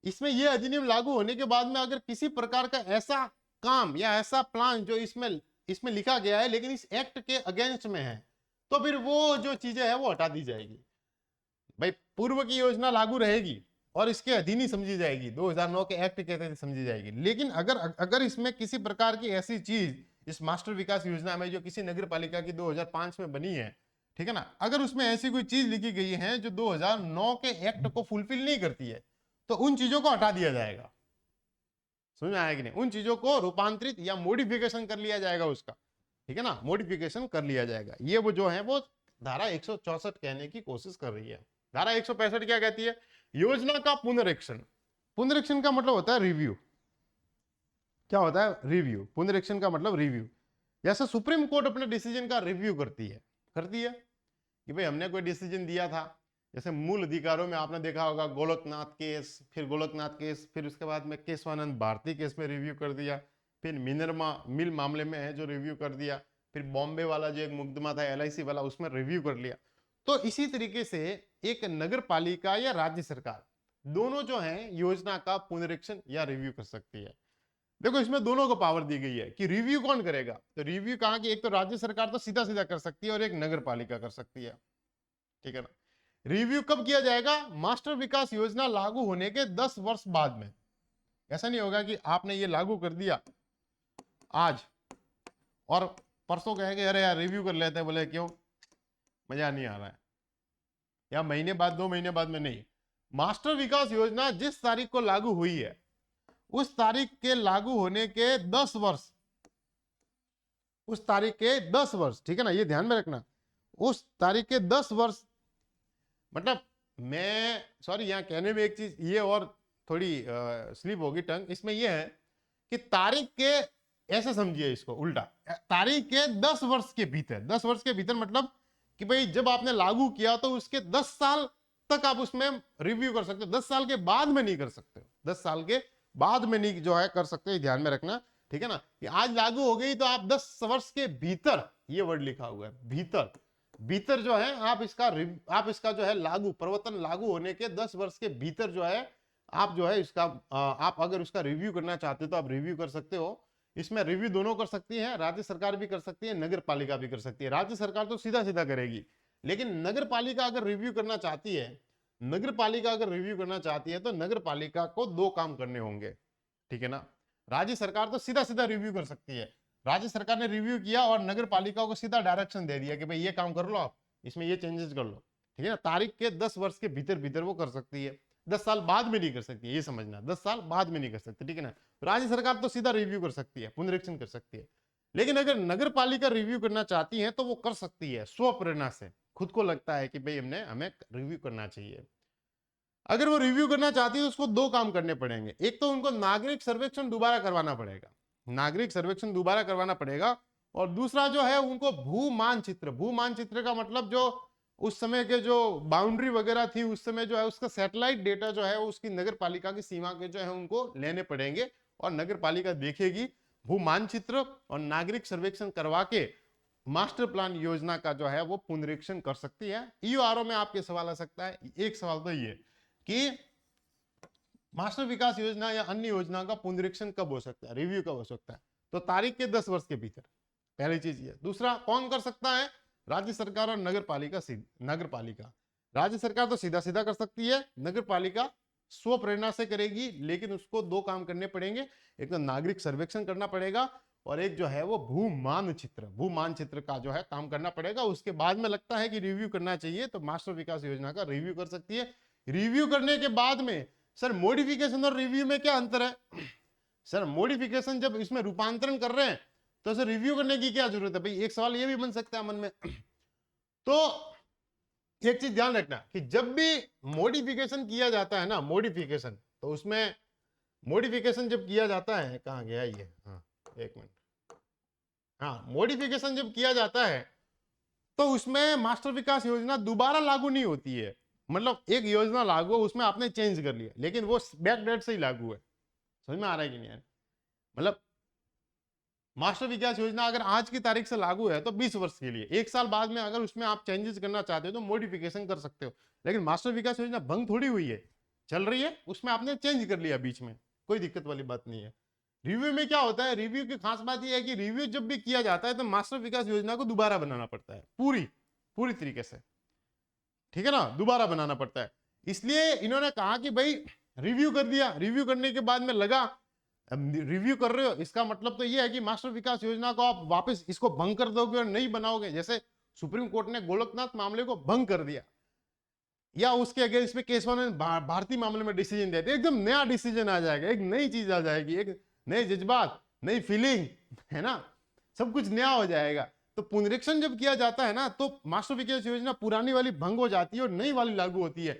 इसमें यह अधिनियम लागू होने के बाद में अगर किसी प्रकार का ऐसा काम या ऐसा प्लान जो इसमें लिखा गया है लेकिन इस एक्ट के अगेंस्ट में है, तो फिर वो जो चीजें है वो हटा दी जाएगी। भाई पूर्व की योजना लागू रहेगी और इसके अधीन ही समझी जाएगी, 2009 के एक्ट के तहत समझी जाएगी। लेकिन अगर इसमें किसी प्रकार की ऐसी चीज इस मास्टर विकास योजना में जो किसी नगर पालिका की 2005 में बनी है, ठीक है ना, अगर उसमें ऐसी कोई चीज लिखी गई है जो 2009 के एक्ट को फुलफिल नहीं करती है, तो उन चीजों को हटा दिया जाएगा। समझ में आया कि नहीं, उन चीजों को रूपांतरित या मॉडिफिकेशन कर लिया जाएगा उसका, ठीक है ना, मॉडिफिकेशन कर लिया जाएगा। ये वो जो है वो धारा 164 कहने की कोशिश कर रही है। धारा 165 क्या कहती है, योजना का पुनरीक्षण। पुनरीक्षण का मतलब होता है रिव्यू। क्या होता है, रिव्यू। पुनरीक्षण का मतलब रिव्यू। जैसे सुप्रीम कोर्ट अपने डिसीजन का रिव्यू करती है कि भाई हमने कोई डिसीजन दिया था, जैसे मूल अधिकारों में आपने देखा होगा गोलकनाथ केस, फिर उसके बाद में केशवानंद भारती केस में रिव्यू कर दिया, फिर मिनर्मा मिल मामले में है जो रिव्यू कर दिया, फिर बॉम्बे वाला जो एक मुकदमा था LIC वाला उसमें रिव्यू कर लिया। तो इसी तरीके से एक नगर पालिका या राज्य सरकार दोनों जो है योजना का पुनरीक्षण या रिव्यू कर सकती है। देखो इसमें दोनों को पावर दी गई है कि रिव्यू कौन करेगा, तो रिव्यू कहा कि एक तो राज्य सरकार तो सीधा सीधा कर सकती है और एक नगर पालिका कर सकती है, ठीक है ना। रिव्यू कब किया जाएगा, मास्टर विकास योजना लागू होने के 10 वर्ष बाद में। ऐसा नहीं होगा कि आपने ये लागू कर दिया आज और परसों कहेंगे अरे यार रिव्यू कर लेते हैं, बोले क्यों, मजा नहीं आ रहा है, या महीने बाद 2 महीने बाद में नहीं। मास्टर विकास योजना जिस तारीख को लागू हुई है उस तारीख के लागू होने के 10 वर्ष, उस तारीख के 10 वर्ष, ठीक है ना, ये ध्यान में रखना, उस तारीख के 10 वर्ष, मतलब मैं सॉरी यहाँ कहने में एक चीज ये और थोड़ी स्लिप होगी टंग, इसमें ये है कि तारीख के, ऐसे समझिए इसको उल्टा, तारीख के 10 वर्ष के भीतर, 10 वर्ष के भीतर मतलब कि भाई जब आपने लागू किया तो उसके 10 साल तक आप उसमें रिव्यू कर सकते हो, 10 साल के बाद में नहीं कर सकते, 10 साल के बाद में नहीं जो है कर सकते हो, ध्यान में रखना, ठीक है ना, कि आज लागू हो गई तो आप 10 वर्ष के भीतर, ये वर्ड लिखा हुआ है भीतर, भीतर जो है आप इसका जो है लागू परिवर्तन लागू होने के 10 वर्ष के भीतर जो है आप जो है इसका आप अगर उसका रिव्यू करना चाहते हो तो आप रिव्यू कर सकते हो। इसमें रिव्यू दोनों कर सकती है, राज्य सरकार भी कर सकती है, नगर पालिका भी कर सकती है। राज्य सरकार तो सीधा सीधा करेगी, लेकिन नगर पालिका अगर रिव्यू करना चाहती है, नगर पालिका अगर रिव्यू करना चाहती है तो नगर पालिका को 2 काम करने होंगे, ठीक है ना। राज्य सरकार तो सीधा सीधा रिव्यू कर सकती है, राज्य सरकार ने रिव्यू किया और नगर पालिका को सीधा डायरेक्शन दे दिया कि भाई ये काम कर लो, आप इसमें ये चेंजेस कर लो, ठीक है ना। तारीख के 10 वर्ष के भीतर भीतर वो कर सकती है, 10 साल बाद में नहीं कर सकती, ये समझना, 10 साल बाद में नहीं कर सकती, ठीक है ना। राज्य सरकार तो सीधा रिव्यू कर सकती है, पुनरीक्षण कर सकती है, लेकिन अगर नगर पालिका रिव्यू करना चाहती है तो वो कर सकती है स्व प्रेरणा से, खुद को लगता है कि भाई हमें रिव्यू करना चाहिए। अगर वो रिव्यू करना चाहती है तो उसको 2 काम करने पड़ेंगे, एक तो उनको नागरिक सर्वेक्षण दोबारा करवाना पड़ेगा, नागरिक सर्वेक्षण दोबारा करवाना पड़ेगा, और दूसरा जो है उनको भू मानचित्र, भू मानचित्र का मतलब जो उस समय के जो बाउंड्री वगैरह थी उस समय जो है उसका सैटेलाइट डेटा जो है उसकी नगर पालिका की सीमा के जो है उनको लेने पड़ेंगे, और नगर पालिका देखेगी भू मानचित्र और नागरिक सर्वेक्षण करवा के मास्टर प्लान योजना का जो है वो पुनरीक्षण कर सकती है। ईओआरओ में आपके सवाल आ सकता है, एक सवाल तो ये कि मास्टर विकास योजना या अन्य योजना का पुनरीक्षण कब हो सकता है, रिव्यू कब हो सकता है, तो तारीख के 10 वर्ष के भीतर, पहली चीज ये। दूसरा कौन कर सकता है, राज्य सरकार और नगर पालिका। नगर पालिका, राज्य सरकार तो सीधा सीधा कर सकती है, नगर पालिका स्व प्रेरणा से करेगी, लेकिन उसको 2 काम करने पड़ेंगे, एक तो नागरिक सर्वेक्षण करना पड़ेगा और एक जो है वो भू मानचित्र का जो है काम करना पड़ेगा। उसके बाद में लगता है कि रिव्यू करना चाहिए तो मास्टर विकास योजना का रिव्यू कर सकती है। रिव्यू करने के बाद में सर मॉडिफिकेशन और रिव्यू में क्या अंतर है, सर मॉडिफिकेशन जब इसमें रूपांतरण कर रहे हैं तो सर रिव्यू करने की क्या जरूरत है, भाई एक सवाल ये भी बन सकता है मन में। तो एक चीज ध्यान रखना कि जब भी मॉडिफिकेशन किया जाता है ना, मॉडिफिकेशन, तो उसमें मॉडिफिकेशन जब किया जाता है, कहां गया ये, हाँ एक मिनट, हाँ मॉडिफिकेशन जब किया जाता है तो उसमें मास्टर विकास योजना दोबारा लागू नहीं होती है, मतलब एक योजना लागू है उसमें आपने चेंज कर लिया लेकिन वो बैक डेट से ही लागू है, समझ में आ रहा है कि नहीं यार, मतलब मास्टर विकास योजना अगर आज की तारीख से लागू है तो 20 वर्ष के लिए, एक साल बाद में अगर उसमें आप चेंजेस करना चाहते हो तो मॉडिफिकेशन कर सकते हो, लेकिन मास्टर विकास योजना भंग थोड़ी हुई है, चल रही है, उसमें आपने चेंज कर लिया बीच में, कोई दिक्कत वाली बात नहीं है। रिव्यू में क्या होता है, रिव्यू की खास बात यह है कि रिव्यू जब भी किया जाता है तो मास्टर विकास योजना को दोबारा बनाना पड़ता है, पूरी पूरी तरीके से, ठीक है ना, दोबारा बनाना पड़ता है। इसलिए इन्होंने कहा कि भाई रिव्यू कर दिया, रिव्यू करने के बाद में लगा रिव्यू कर रहे हो, इसका मतलब तो ये है कि मास्टर विकास योजना को आप वापस इसको भंग कर दोगे और नहीं बनाओगे, जैसे सुप्रीम कोर्ट ने गोलकनाथ मामले को भंग कर दिया या उसके अगेंस्ट में केसवा ने भारतीय मामले में डिसीजन दिया, एकदम नया डिसीजन आ जाएगा, एक नई चीज आ जाएगी, एक नए जज्बात, नई फीलिंग, है ना, सब कुछ नया हो जाएगा। तो पुनरीक्षण जब किया जाता है ना तो मास्टर विकास योजना पुरानी वाली भंग हो जाती है और नई वाली लागू होती है।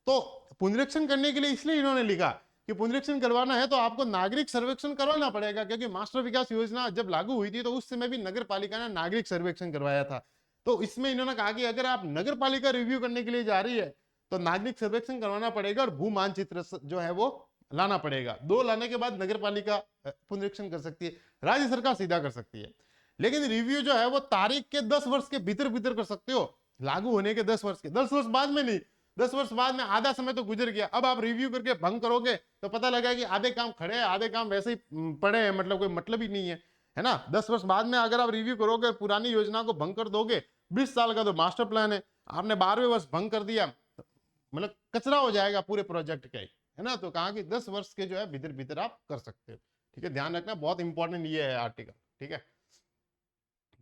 तो पुनरीक्षण करने के लिए इसलिए इन्होंने लिखा कि पुनरीक्षण करवाना है तो आपको नागरिक सर्वेक्षण करवाना पड़ेगा, क्योंकि मास्टर विकास योजना जब लागू हुई थी तो उस समय भी नगर पालिका ने नागरिक सर्वेक्षण करवाया था। तो इसमें इन्होंने कहा कि अगर आप नगर पालिका रिव्यू करने के लिए जा रही है तो नागरिक सर्वेक्षण करवाना पड़ेगा और भू मानचित्र जो है वो लाना पड़ेगा, 2 लाने के बाद नगर पालिका पुनरीक्षण कर सकती है, राज्य सरकार सीधा कर सकती है। लेकिन रिव्यू जो है वो तारीख के 10 वर्ष के भीतर भीतर कर सकते हो, लागू होने के 10 वर्ष के, 10 वर्ष बाद में नहीं, 10 वर्ष बाद में आधा समय तो गुजर गया, अब आप रिव्यू करके भंग करोगे तो पता लगा कि आधे काम खड़े हैं, आधे काम वैसे ही पड़े हैं, मतलब कोई मतलब ही नहीं है ना। 10 वर्ष बाद में अगर आप रिव्यू करोगे पुरानी योजना को भंग कर दोगे, 20 साल का तो मास्टर प्लान है, आपने 12वें वर्ष भंग कर दिया, मतलब कचरा हो जाएगा पूरे प्रोजेक्ट का ही, है ना। तो कहा कि 10 वर्ष के जो है भीतर भीतर आप कर सकते हो, ठीक है, ध्यान रखना, बहुत इंपॉर्टेंट ये है आर्टिकल, ठीक है।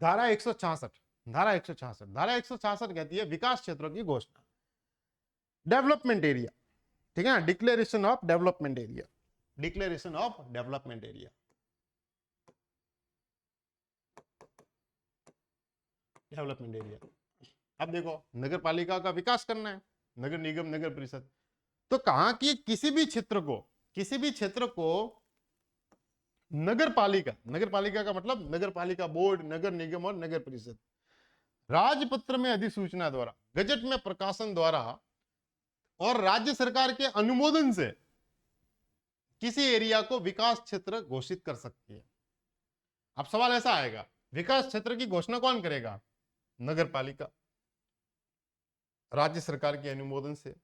धारा 166, धारा 166 कहती है विकास क्षेत्रों की घोषणा। डेवलपमेंट एरिया, ठीक है ना, declaration of development area, declaration of development area, development area. अब देखो नगर पालिका का विकास करना है, नगर निगम नगर परिषद, तो कहा कि किसी भी क्षेत्र को, किसी भी क्षेत्र को नगर पालिका, नगर पालिका का मतलब नगर पालिका बोर्ड, नगर निगम और नगर परिषद, राजपत्र में अधिसूचना द्वारा, गजट में प्रकाशन द्वारा और राज्य सरकार के अनुमोदन से किसी एरिया को विकास क्षेत्र घोषित कर सकती है। अब सवाल ऐसा आएगा, विकास क्षेत्र की घोषणा कौन करेगा? नगर पालिका, राज्य सरकार के अनुमोदन से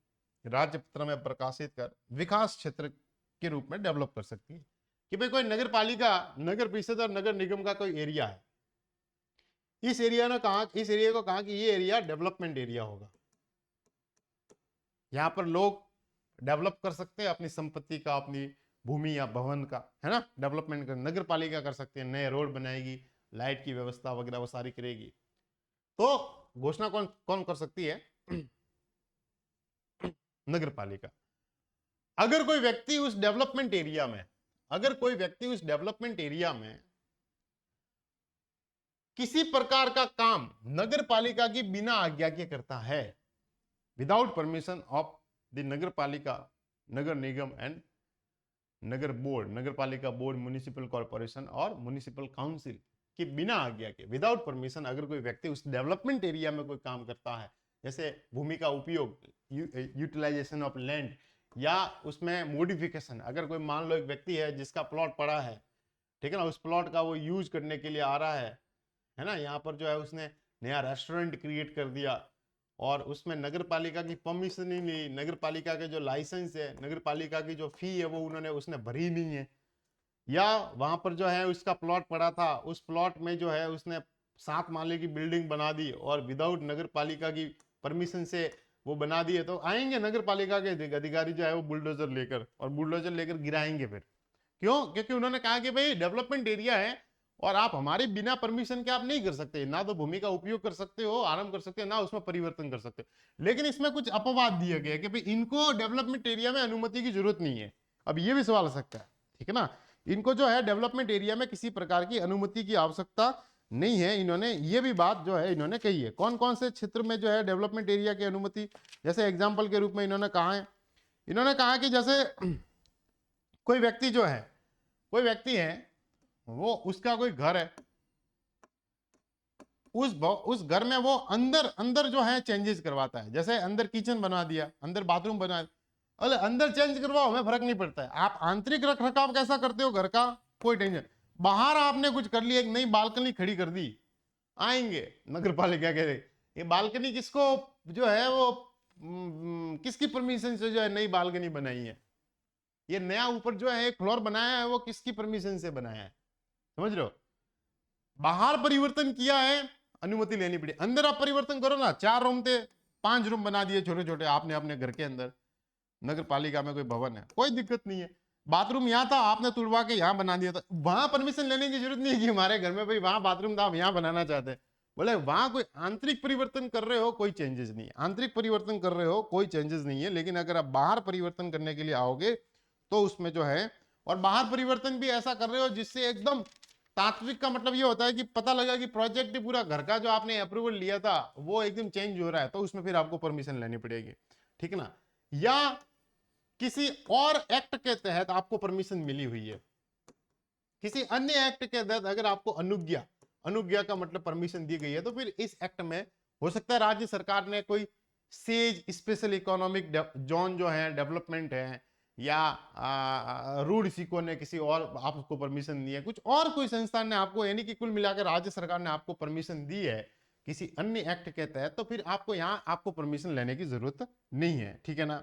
राज्य पत्र में प्रकाशित कर विकास क्षेत्र के रूप में डेवलप कर सकती है कि भाई कोई नगर पालिका, नगर परिषद और नगर निगम का कोई एरिया है, इस एरिया ने कहा, इस एरिया को कहा कि ये एरिया डेवलपमेंट एरिया होगा, यहां पर लोग डेवलप कर सकते हैं अपनी संपत्ति का, अपनी भूमि या भवन का, है ना, डेवलपमेंट कर नगर पालिका कर सकते हैं, नए रोड बनाएगी, लाइट की व्यवस्था वगैरह वो सारी करेगी। तो घोषणा कौन कौन कर सकती है? नगर पालिका। अगर कोई व्यक्ति उस डेवलपमेंट एरिया में, अगर कोई व्यक्ति उस डेवलपमेंट एरिया में किसी प्रकार का काम नगर पालिका की बिना आज्ञा के करता है, विदाउट परमिशन ऑफ द नगर पालिका, नगर निगम एंड नगर बोर्ड, नगर पालिका बोर्ड, म्युनिसिपल कॉर्पोरेशन और म्युनिसिपल काउंसिल की बिना आज्ञा के, विदाउट परमिशन अगर कोई व्यक्ति उस डेवलपमेंट एरिया में कोई काम करता है, जैसे भूमि का उपयोग, यूटिलाइजेशन ऑफ लैंड, या उसमें मॉडिफिकेशन, अगर कोई मान लो एक व्यक्ति है जिसका प्लॉट पड़ा है, ठीक है ना, उस प्लॉट का वो यूज करने के लिए आ रहा है ना, यहाँ पर जो है उसने नया रेस्टोरेंट क्रिएट कर दिया और उसमें नगर पालिका की परमिशन नहीं ली, नगर पालिका के जो लाइसेंस है, नगर पालिका की जो फी है वो उसने भरी नहीं है, या वहां पर जो है उसका प्लॉट पड़ा था, उस प्लॉट में जो है उसने 7 माले की बिल्डिंग बना दी और विदाउट नगर पालिका की परमिशन से वो बना दिए, तो आएंगे नगर पालिका के अधिकारी जो है वो बुलडोजर लेकर, और बुलडोजर लेकर गिराएंगे। फिर क्यों? क्योंकि उन्होंने कहा कि भाई डेवलपमेंट एरिया है और आप हमारे बिना परमिशन के आप नहीं कर सकते, ना तो भूमि का उपयोग कर सकते हो, आरंभ कर सकते हो, ना उसमें परिवर्तन कर सकते हो। लेकिन इसमें कुछ अपवाद दिया गया कि भाई इनको डेवलपमेंट एरिया में अनुमति की जरूरत नहीं है। अब ये भी सवाल आ सकता है, ठीक है ना, इनको जो है डेवलपमेंट एरिया में किसी प्रकार की अनुमति की आवश्यकता नहीं है। इन्होंने ये भी बात जो है इन्होंने कही है। कौन कौन से क्षेत्र में जो है डेवलपमेंट एरिया की अनुमति, जैसे एग्जाम्पल के रूप में इन्होंने कहा है, इन्होंने कहा कि जैसे कोई व्यक्ति जो है, कोई व्यक्ति है, वो उसका कोई घर है, उस घर में वो अंदर अंदर जो है चेंजेस करवाता है, जैसे अंदर किचन बना दिया, अंदर बाथरूम बना, अरे अंदर चेंज करवाओ, हमें फर्क नहीं पड़ता है, आप आंतरिक रख रखाव कैसा करते हो घर का, कोई टेंशन। बाहर आपने कुछ कर लिया, एक नई बालकनी खड़ी कर दी, आएंगे नगर पालिका के, ये बालकनी किसको जो है वो किसकी परमिशन से जो है नई बालकनी बनाई है, ये नया ऊपर जो है एक फ्लोर बनाया है वो किसकी परमिशन से बनाया है, समझ रहे हो? बाहर परिवर्तन किया है, अनुमति लेनी पड़ी। अंदर आप परिवर्तन करो ना, 4 रूम थे 5 रूम बना दिए छोटे छोटे आपने अपने घर के अंदर, नगर पालिका में कोई भवन है, कोई दिक्कत नहीं है। बाथरूम यहाँ था, आपने तुड़वा के यहाँ बना दिया था, वहां परमिशन लेने की जरूरत नहीं है कि हमारे घर में भाई वहां बाथरूम था, आप यहाँ बनाना चाहते हैं। बोले वहां कोई आंतरिक परिवर्तन कर रहे हो, कोई चेंजेस नहीं है, आंतरिक परिवर्तन कर रहे हो कोई चेंजेस नहीं है। लेकिन अगर आप बाहर परिवर्तन करने के लिए आओगे तो उसमें जो है, और बाहर परिवर्तन भी ऐसा कर रहे हो जिससे एकदम तात्विक का मतलब ये होता है कि पता लगा कि प्रोजेक्ट पूरा घर का जो आपने अप्रूवल लिया था वो एकदम चेंज हो रहा है, तो उसमें फिर आपको परमिशन लेनी पड़ेगी, ठीक है ना। या किसी और एक्ट के तहत आपको परमिशन मिली हुई है, किसी अन्य एक्ट के तहत अगर आपको अनुज्ञा, अनुज्ञा का मतलब परमिशन दी गई है, तो फिर इस एक्ट में हो सकता है राज्य सरकार ने कोई सेज स्पेशल इकोनॉमिक जोन जो है डेवलपमेंट है, या रूड सिको ने किसी और आपको परमिशन दी है, कुछ और कोई संस्थान ने आपको, यानी कि कुल मिलाकर राज्य सरकार ने आपको परमिशन दी है किसी अन्य एक्ट के तहत, तो फिर आपको यहां आपको परमिशन लेने की जरूरत नहीं है, ठीक है ना।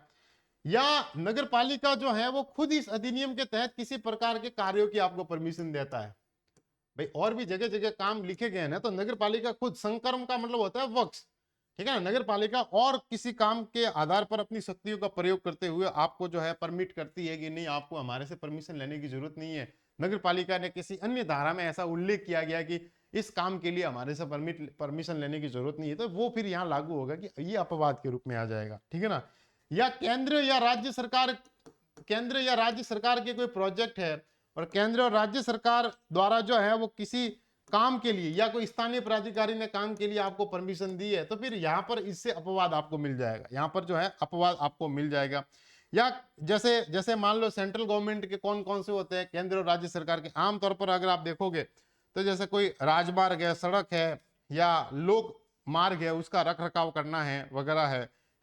या नगर पालिका जो है वो खुद इस अधिनियम के तहत किसी प्रकार के कार्यों की आपको परमिशन देता है। भाई और भी जगह जगह काम लिखे गए हैं ना, तो नगर पालिका खुद, संकर्म का मतलब होता है वर्क्स, ठीक है ना, नगर पालिका और किसी काम के आधार पर अपनी शक्तियों का प्रयोग करते हुए आपको जो है परमिट करती है कि नहीं आपको हमारे से परमिशन लेने की जरूरत नहीं है। नगर पालिका ने किसी अन्य धारा में ऐसा उल्लेख किया गया कि इस काम के लिए हमारे से परमिशन लेने की जरूरत नहीं है, तो वो फिर यहाँ लागू होगा कि ये अपवाद के रूप में आ जाएगा, ठीक है ना। या केंद्र या राज्य सरकार के कोई प्रोजेक्ट है और केंद्र और राज्य सरकार द्वारा जो है वो किसी काम के लिए या कोई स्थानीय प्राधिकारी ने काम के लिए आपको परमिशन दी है, तो फिर यहाँ पर इससे अपवाद आपको मिल जाएगा, यहाँ पर जो है अपवाद आपको मिल जाएगा। या जैसे जैसे मान लो सेंट्रल गवर्नमेंट के कौन कौन से होते हैं, केंद्र और राज्य सरकार के आमतौर पर अगर आप देखोगे तो जैसे कोई राजमार्ग है, सड़क है या लोक मार्ग है, उसका रख रखाव करना है वगैरह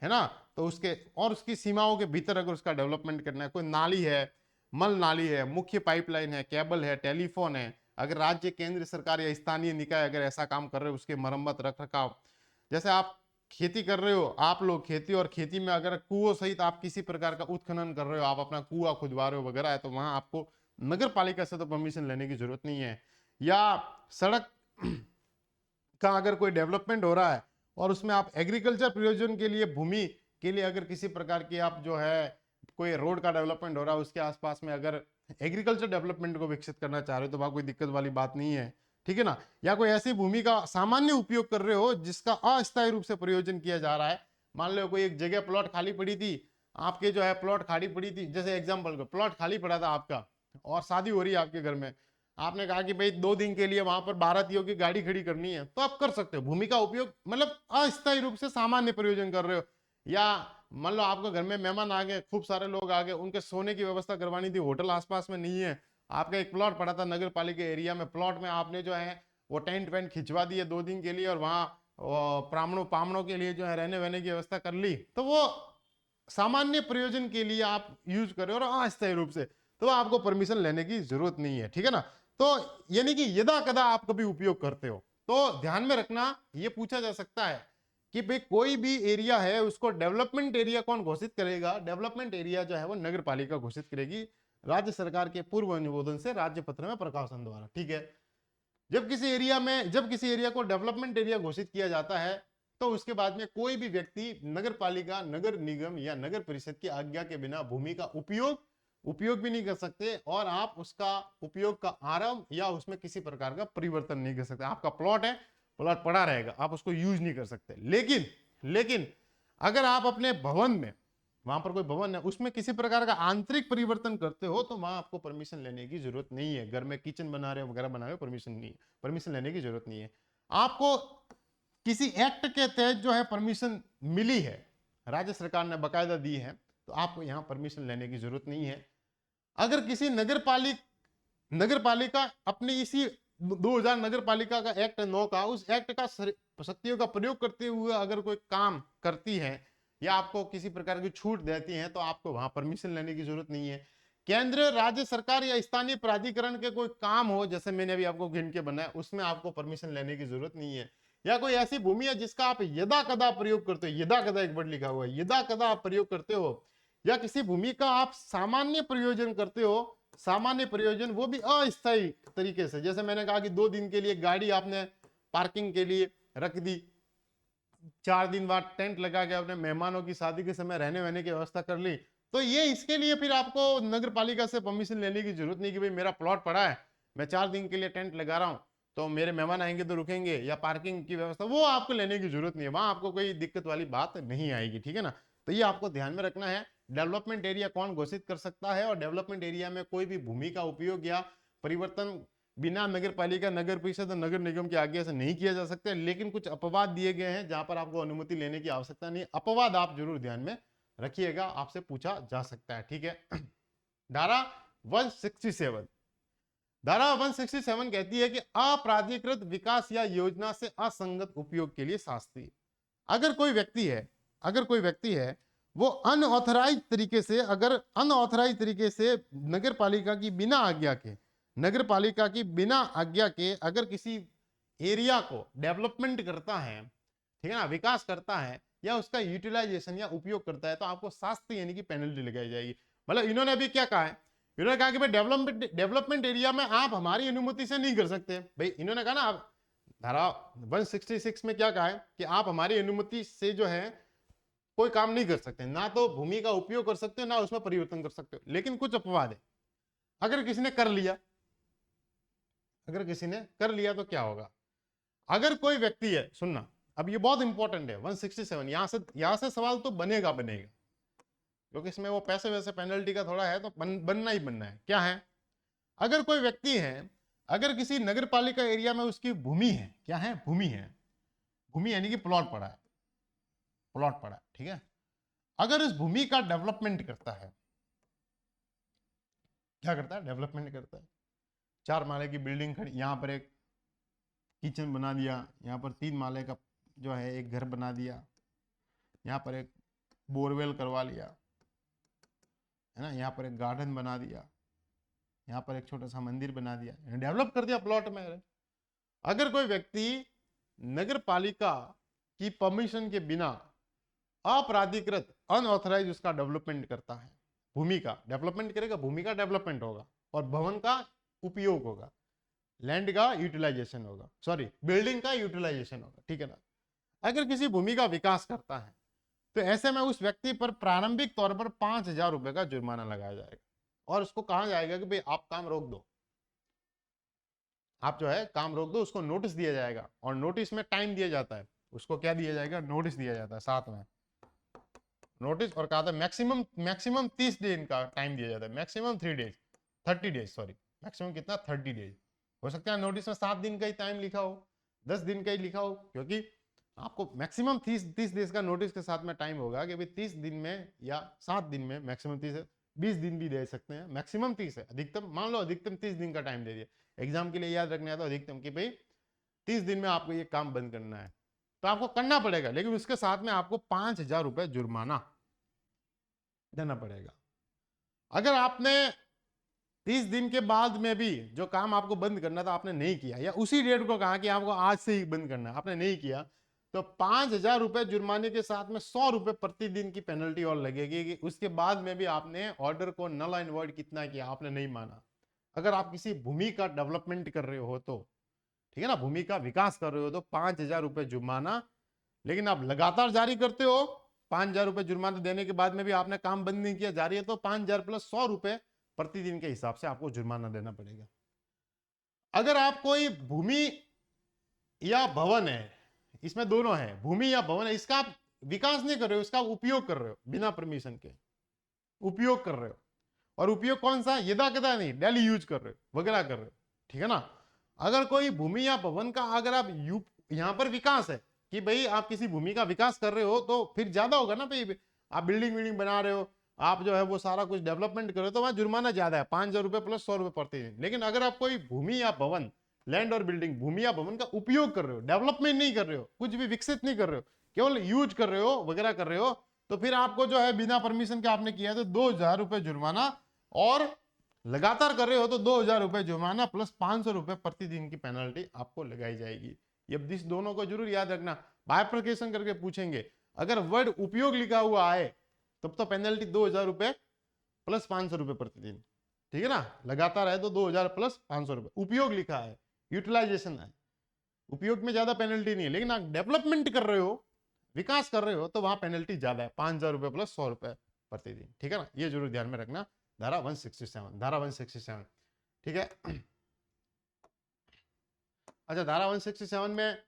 है ना, तो उसके और उसकी सीमाओं के भीतर अगर उसका डेवलपमेंट करना है, कोई नाली है, मल नाली है, मुख्य पाइपलाइन है, केबल है, टेलीफोन है, अगर राज्य केंद्र सरकार या स्थानीय निकाय अगर ऐसा काम कर रहे हो, उसके मरम्मत रख रखाव, जैसे आप खेती कर रहे हो, आप लोग खेती और खेती में अगर कुओं सहित आप किसी प्रकार का उत्खनन कर रहे हो, आप अपना कुआं खुदवा रहे हो वगैरह है, तो वहां आपको नगर पालिका से तो परमिशन लेने की जरूरत नहीं है। या सड़क का अगर कोई डेवलपमेंट हो रहा है और उसमें आप एग्रीकल्चर प्रयोजन के लिए भूमि के लिए अगर किसी प्रकार की आप जो है कोई रोड का डेवलपमेंट हो रहा है, उसके आसपास में अगर एग्रीकल्चर डेवलपमेंट को विकसित करना चाह रहे हो, तो वहां कोई दिक्कत वाली बात नहीं है, ठीक है ना। या कोई ऐसी भूमि का सामान्य उपयोग कर रहे हो जिसका अस्थायी रूप से प्रयोजन किया जा रहा है, मान लो कोई एक जगह प्लॉट खाली पड़ी थी, आपके जो है प्लॉट खाली पड़ी थी, जैसे एग्जाम्पल को प्लॉट खाली पड़ा था आपका और शादी हो रही है आपके घर में, आपने कहा कि भाई 2 दिन के लिए वहां पर बारातियों की गाड़ी खड़ी करनी है, तो आप कर सकते हो। भूमि का उपयोग मतलब अस्थायी रूप से सामान्य प्रयोजन कर रहे हो। या मान लो आपके घर में मेहमान आ गए, खूब सारे लोग आ गए, उनके सोने की व्यवस्था करवानी थी, होटल आसपास में नहीं है, आपका एक प्लॉट पड़ा था नगर पालिका एरिया में, प्लॉट में आपने जो है वो टेंट वेंट खिंचवा दिए 2 दिन के लिए और वहां ब्राह्मणों पामणों के लिए जो है रहने वहने की व्यवस्था कर ली, तो वो सामान्य प्रयोजन के लिए आप यूज कर रहे हो और अस्थायी रूप से, तो आपको परमिशन लेने की जरूरत नहीं है, ठीक है ना। तो यानी कि यदा कदा आप कभी उपयोग करते हो तो ध्यान में रखना, ये पूछा जा सकता है कि भाई कोई भी एरिया है उसको डेवलपमेंट एरिया कौन घोषित करेगा, डेवलपमेंट एरिया जो है वो नगर पालिका घोषित करेगी राज्य सरकार के पूर्व अनुमोदन से राज्य पत्र में प्रकाशन द्वारा, ठीक है। जब किसी एरिया को डेवलपमेंट एरिया घोषित किया जाता है तो उसके बाद में कोई भी व्यक्ति नगर पालिका, नगर निगम या नगर परिषद की आज्ञा के बिना भूमि का उपयोग भी नहीं कर सकते और आप उसका उपयोग का आरंभ या उसमें किसी प्रकार का परिवर्तन नहीं कर सकते। आपका प्लॉट है, प्लॉट पड़ा रहेगा, आप उसको यूज नहीं कर सकते। लेकिन अगर आप अपने भवन में, वहां पर कोई भवन है, उसमें किसी प्रकार का आंतरिक परिवर्तन करते हो तो वहां आपको परमिशन लेने की जरूरत नहीं है। घर में किचन बना रहे हो वगैरह बना रहे हो, परमिशन लेने की जरूरत नहीं है। आपको किसी एक्ट के तहत जो है परमिशन मिली है, राज्य सरकार ने बकायदा दी है, तो आपको यहां परमिशन लेने की जरूरत नहीं है। अगर किसी नगर पालिका अपनी इसी 2000 नगर पालिका का एक्ट 9 का, उस एक्ट का शक्तियों का प्रयोग करते हुए अगर कोई काम करती है या आपको किसी प्रकार की छूट देती है, तो आपको वहां परमिशन लेने की जरूरत नहीं है। केंद्र, राज्य सरकार या स्थानीय प्राधिकरण के कोई काम हो, जैसे मैंने अभी आपको गिन के बनाया, उसमें आपको परमिशन लेने की जरूरत नहीं है। या कोई ऐसी भूमि है जिसका आप यदा कदा प्रयोग करते हो, यदा कदा एक वर्ड लिखा हुआ है, यदा कदा आप प्रयोग करते हो, या किसी भूमि का आप सामान्य प्रयोजन करते हो, सामान्य प्रयोजन वो भी अस्थायी तरीके से, जैसे मैंने कहा कि 2 दिन के लिए गाड़ी आपने पार्किंग के लिए रख दी, 4 दिन बाद टेंट लगा के अपने मेहमानों की शादी के समय रहने वहने की व्यवस्था कर ली, तो ये इसके लिए फिर आपको नगर पालिका से परमिशन लेने की जरूरत नहीं कि भाई मेरा प्लॉट पड़ा है, मैं 4 दिन के लिए टेंट लगा रहा हूं, तो मेरे मेहमान आएंगे तो रुकेंगे, या पार्किंग की व्यवस्था, वो आपको लेने की जरूरत नहीं है, वहां आपको कोई दिक्कत वाली बात नहीं आएगी, ठीक है ना। तो ये आपको ध्यान में रखना है, डेवलपमेंट एरिया कौन घोषित कर सकता है, और डेवलपमेंट एरिया में कोई भी भूमि का उपयोग या परिवर्तन बिना नगर पालिका, नगर परिषद और नगर निगम की आज्ञा से नहीं किया जा सकता। लेकिन कुछ अपवाद दिए गए हैं जहां पर आपको अनुमति लेने की आवश्यकता नहीं। अपवाद आप जरूर ध्यान में रखिएगा, आपसे पूछा जा सकता है, ठीक है। धारा 167 धारा 167 कहती है कि अप्राधिकृत विकास या योजना से असंगत उपयोग के लिए शास्ति। अगर कोई व्यक्ति है वो अनऑथराइज तरीके से नगर पालिका की बिना आज्ञा के अगर किसी एरिया को डेवलपमेंट करता है, ठीक है ना, विकास करता है या उसका यूटिलाइजेशन या उपयोग करता है, तो आपको शास्ति यानी कि पेनल्टी लगाई जाएगी। मतलब इन्होंने अभी क्या कहा है, इन्होंने कहा कि भाई डेवलपमेंट एरिया में आप हमारी अनुमति से नहीं कर सकते। भाई इन्होंने कहा ना, आप धारा 166 में क्या कहा है कि आप हमारी अनुमति से जो है कोई काम नहीं कर सकते, ना तो भूमि का उपयोग कर सकते हो ना उसमें परिवर्तन कर सकते हो। लेकिन कुछ अपवाद है, अगर किसी ने कर लिया तो क्या होगा। अगर कोई व्यक्ति है, सुनना अब ये बहुत इंपॉर्टेंट है 167, यहां से सवाल तो बनेगा। क्योंकि इसमें वो पैसे वैसे पेनल्टी का थोड़ा है, तो बनना ही बनना है। क्या है, अगर कोई व्यक्ति है, अगर किसी नगर पालिका एरिया में उसकी भूमि है, क्या है, भूमि है, भूमि यानी कि प्लॉट पड़ा है, प्लॉट पड़ा है, ठीक है, अगर इस भूमि का डेवलपमेंट करता है, क्या करता है, डेवलपमेंट करता है, 4 माले की बिल्डिंग खड़ी, यहां पर एक किचन बना दिया, यहाँ पर 3 माले का जो है एक घर बना दिया, यहाँ पर एक बोरवेल करवा लिया, है ना, यहाँ पर एक गार्डन बना दिया, यहाँ पर एक छोटा सा मंदिर बना दिया, डेवलप कर दिया प्लॉट में। अगर कोई व्यक्ति नगर पालिका की परमिशन के बिना अपराधिकृत अनऑथराइज उसका डेवलपमेंट करता है, भूमि का डेवलपमेंट करेगा, भूमि का डेवलपमेंट होगा और भवन का उपयोग होगा, लैंड का यूटिलाइजेशन होगा, सॉरी बिल्डिंग का यूटिलाइजेशन होगा, ठीक है ना। अगर किसी भूमि का विकास करता है तो ऐसे में उस व्यक्ति पर प्रारंभिक तौर पर 5,000 रुपए का जुर्माना लगाया जाएगा और उसको कहा जाएगा कि भाई आप काम रोक दो, आप जो है काम रोक दो, उसको नोटिस दिया जाएगा और नोटिस में टाइम दिया जाता है, उसको क्या दिया जाएगा, नोटिस दिया जाता है साथ में नोटिस, और कहा था मैक्सिमम मैक्सिमम 30 दिन का टाइम दिया जाता है, maximum 3 days 30 days, sorry maximum कितना 30 डेज, हो सकता है नोटिस में 7 दिन का ही टाइम लिखा हो, 10 दिन का ही लिखा हो, क्योंकि आपको मैक्सिमम 30 डेज का नोटिस के साथ में टाइम होगा कि भाई 30 दिन में या 7 दिन में, मैक्सिमम 30 है, 20 दिन भी दे सकते हैं, मैक्सिमम 30 है, अधिकतम मान लो अधिकतम 30 दिन का टाइम दे दिया, एग्जाम के लिए याद रखना है तो अधिकतम कि भाई 30 दिन में आपको ये काम बंद करना है, तो आपको करना पड़ेगा, लेकिन उसके साथ में आपको 5,000 रुपए जुर्माना देना पड़ेगा। अगर आपने 30 दिन के बाद में भी जो काम आपको बंद करना था आपने नहीं किया, या उसी डेट को कहा कि आपको आज से ही बंद करना है, आपने नहीं किया, तो 5,000 रुपए जुर्माने के साथ में 100 रुपए प्रतिदिन की पेनल्टी और लगेगी कि उसके बाद में भी आपने ऑर्डर को नल एंड वॉइड कितना किया, आपने नहीं माना। अगर आप किसी भूमि का डेवलपमेंट कर रहे हो तो, ठीक है ना, भूमि का विकास कर रहे हो तो 5,000 रुपए जुर्माना, लेकिन आप लगातार जारी करते हो, 5,000 रुपए जुर्माना देने के बाद में भी आपने काम बंद नहीं किया, जारी है, तो 5,000 प्लस 100 रुपए प्रतिदिन के हिसाब से आपको जुर्माना देना पड़ेगा। अगर आप कोई भूमि या भवन है, इसमें दोनों है, भूमि या भवन है, इसका आप विकास नहीं कर रहे हो, इसका उपयोग कर रहे हो बिना परमिशन के, उपयोग कर रहे हो, और उपयोग कौन सा, यदा कदा नहीं, डेली यूज कर रहे हो वगैरह कर रहे हो, ठीक है ना। अगर कोई भूमि या भवन का अगर आप यहां पर विकास है कि भाई आप किसी भूमि का विकास कर रहे हो तो फिर ज्यादा होगा ना भाई, आप बिल्डिंग विल्डिंग बना रहे हो, आप जो है वो सारा कुछ डेवलपमेंट कर रहे हो, तो वहां जुर्माना ज्यादा है, 5,000 रुपए प्लस 100 रुपए प्रतिदिन। लेकिन अगर आप कोई भूमि या भवन, लैंड और बिल्डिंग, भूमि या भवन का उपयोग कर रहे हो, डेवलपमेंट नहीं कर रहे हो, कुछ भी विकसित नहीं कर रहे हो, केवल यूज कर रहे हो वगैरह कर रहे हो, तो फिर आपको जो है बिना परमिशन के आपने किया है तो 2,000 रुपए जुर्माना, और लगातार कर रहे हो तो 2,000 रुपए जुर्माना प्लस 500 रुपए प्रतिदिन की पेनल्टी आपको लगाई जाएगी। ये इस दोनों को जरूर याद रखना, बाइफरकेशन करके पूछेंगे, अगर वर्ड उपयोग लिखा हुआ आए तब तो पेनल्टी 2,000 रुपए प्लस 500 रुपए प्रतिदिन, ठीक है ना, लगातार है तो 2,000 प्लस 500 रुपए, उपयोग लिखा है, यूटिलाइजेशन है, उपयोग में ज्यादा पेनल्टी नहीं है, लेकिन आप डेवलपमेंट कर रहे हो, विकास कर रहे हो, तो वहां पेनल्टी ज्यादा है, 5,000 रुपए प्लस 100 रुपए प्रतिदिन, ठीक है ना, ये जरूर ध्यान में रखना। धारा 167, धारा 167, ठीक है। अच्छा, धारा 167 में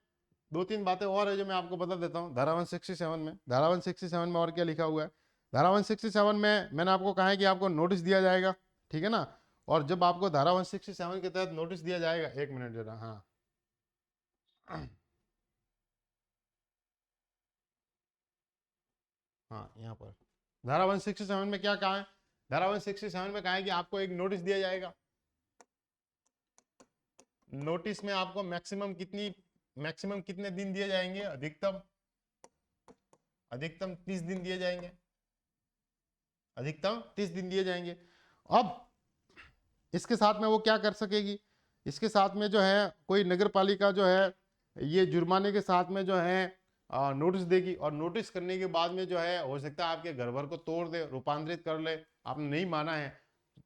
2-3 बातें और है जो मैं आपको बता देता हूँ। धारा 167 में, धारा 167 में और क्या लिखा हुआ है, धारा 167 में मैंने आपको कहा है कि आपको नोटिस दिया जाएगा, ठीक है ना, और जब आपको धारा 167 के तहत नोटिस दिया जाएगा, 1 मिनट जरा, हाँ हाँ, यहाँ पर धारा 167 में क्या कहा है, धारा 167 में कहा है कि आपको एक नोटिस दिया जाएगा, नोटिस में आपको मैक्सिमम कितने दिन दिए जाएंगे, अधिकतम 30 दिन दिए जाएंगे, अधिकतम 30 दिन दिए जाएंगे। अब इसके साथ में वो क्या कर सकेगी, इसके साथ में जो है कोई नगर पालिका जो है ये जुर्माने के साथ में जो है नोटिस देगी, और नोटिस करने के बाद में जो है हो सकता है आपके घर भर को तोड़ दे, रूपांतरित कर ले, आपने नहीं माना है,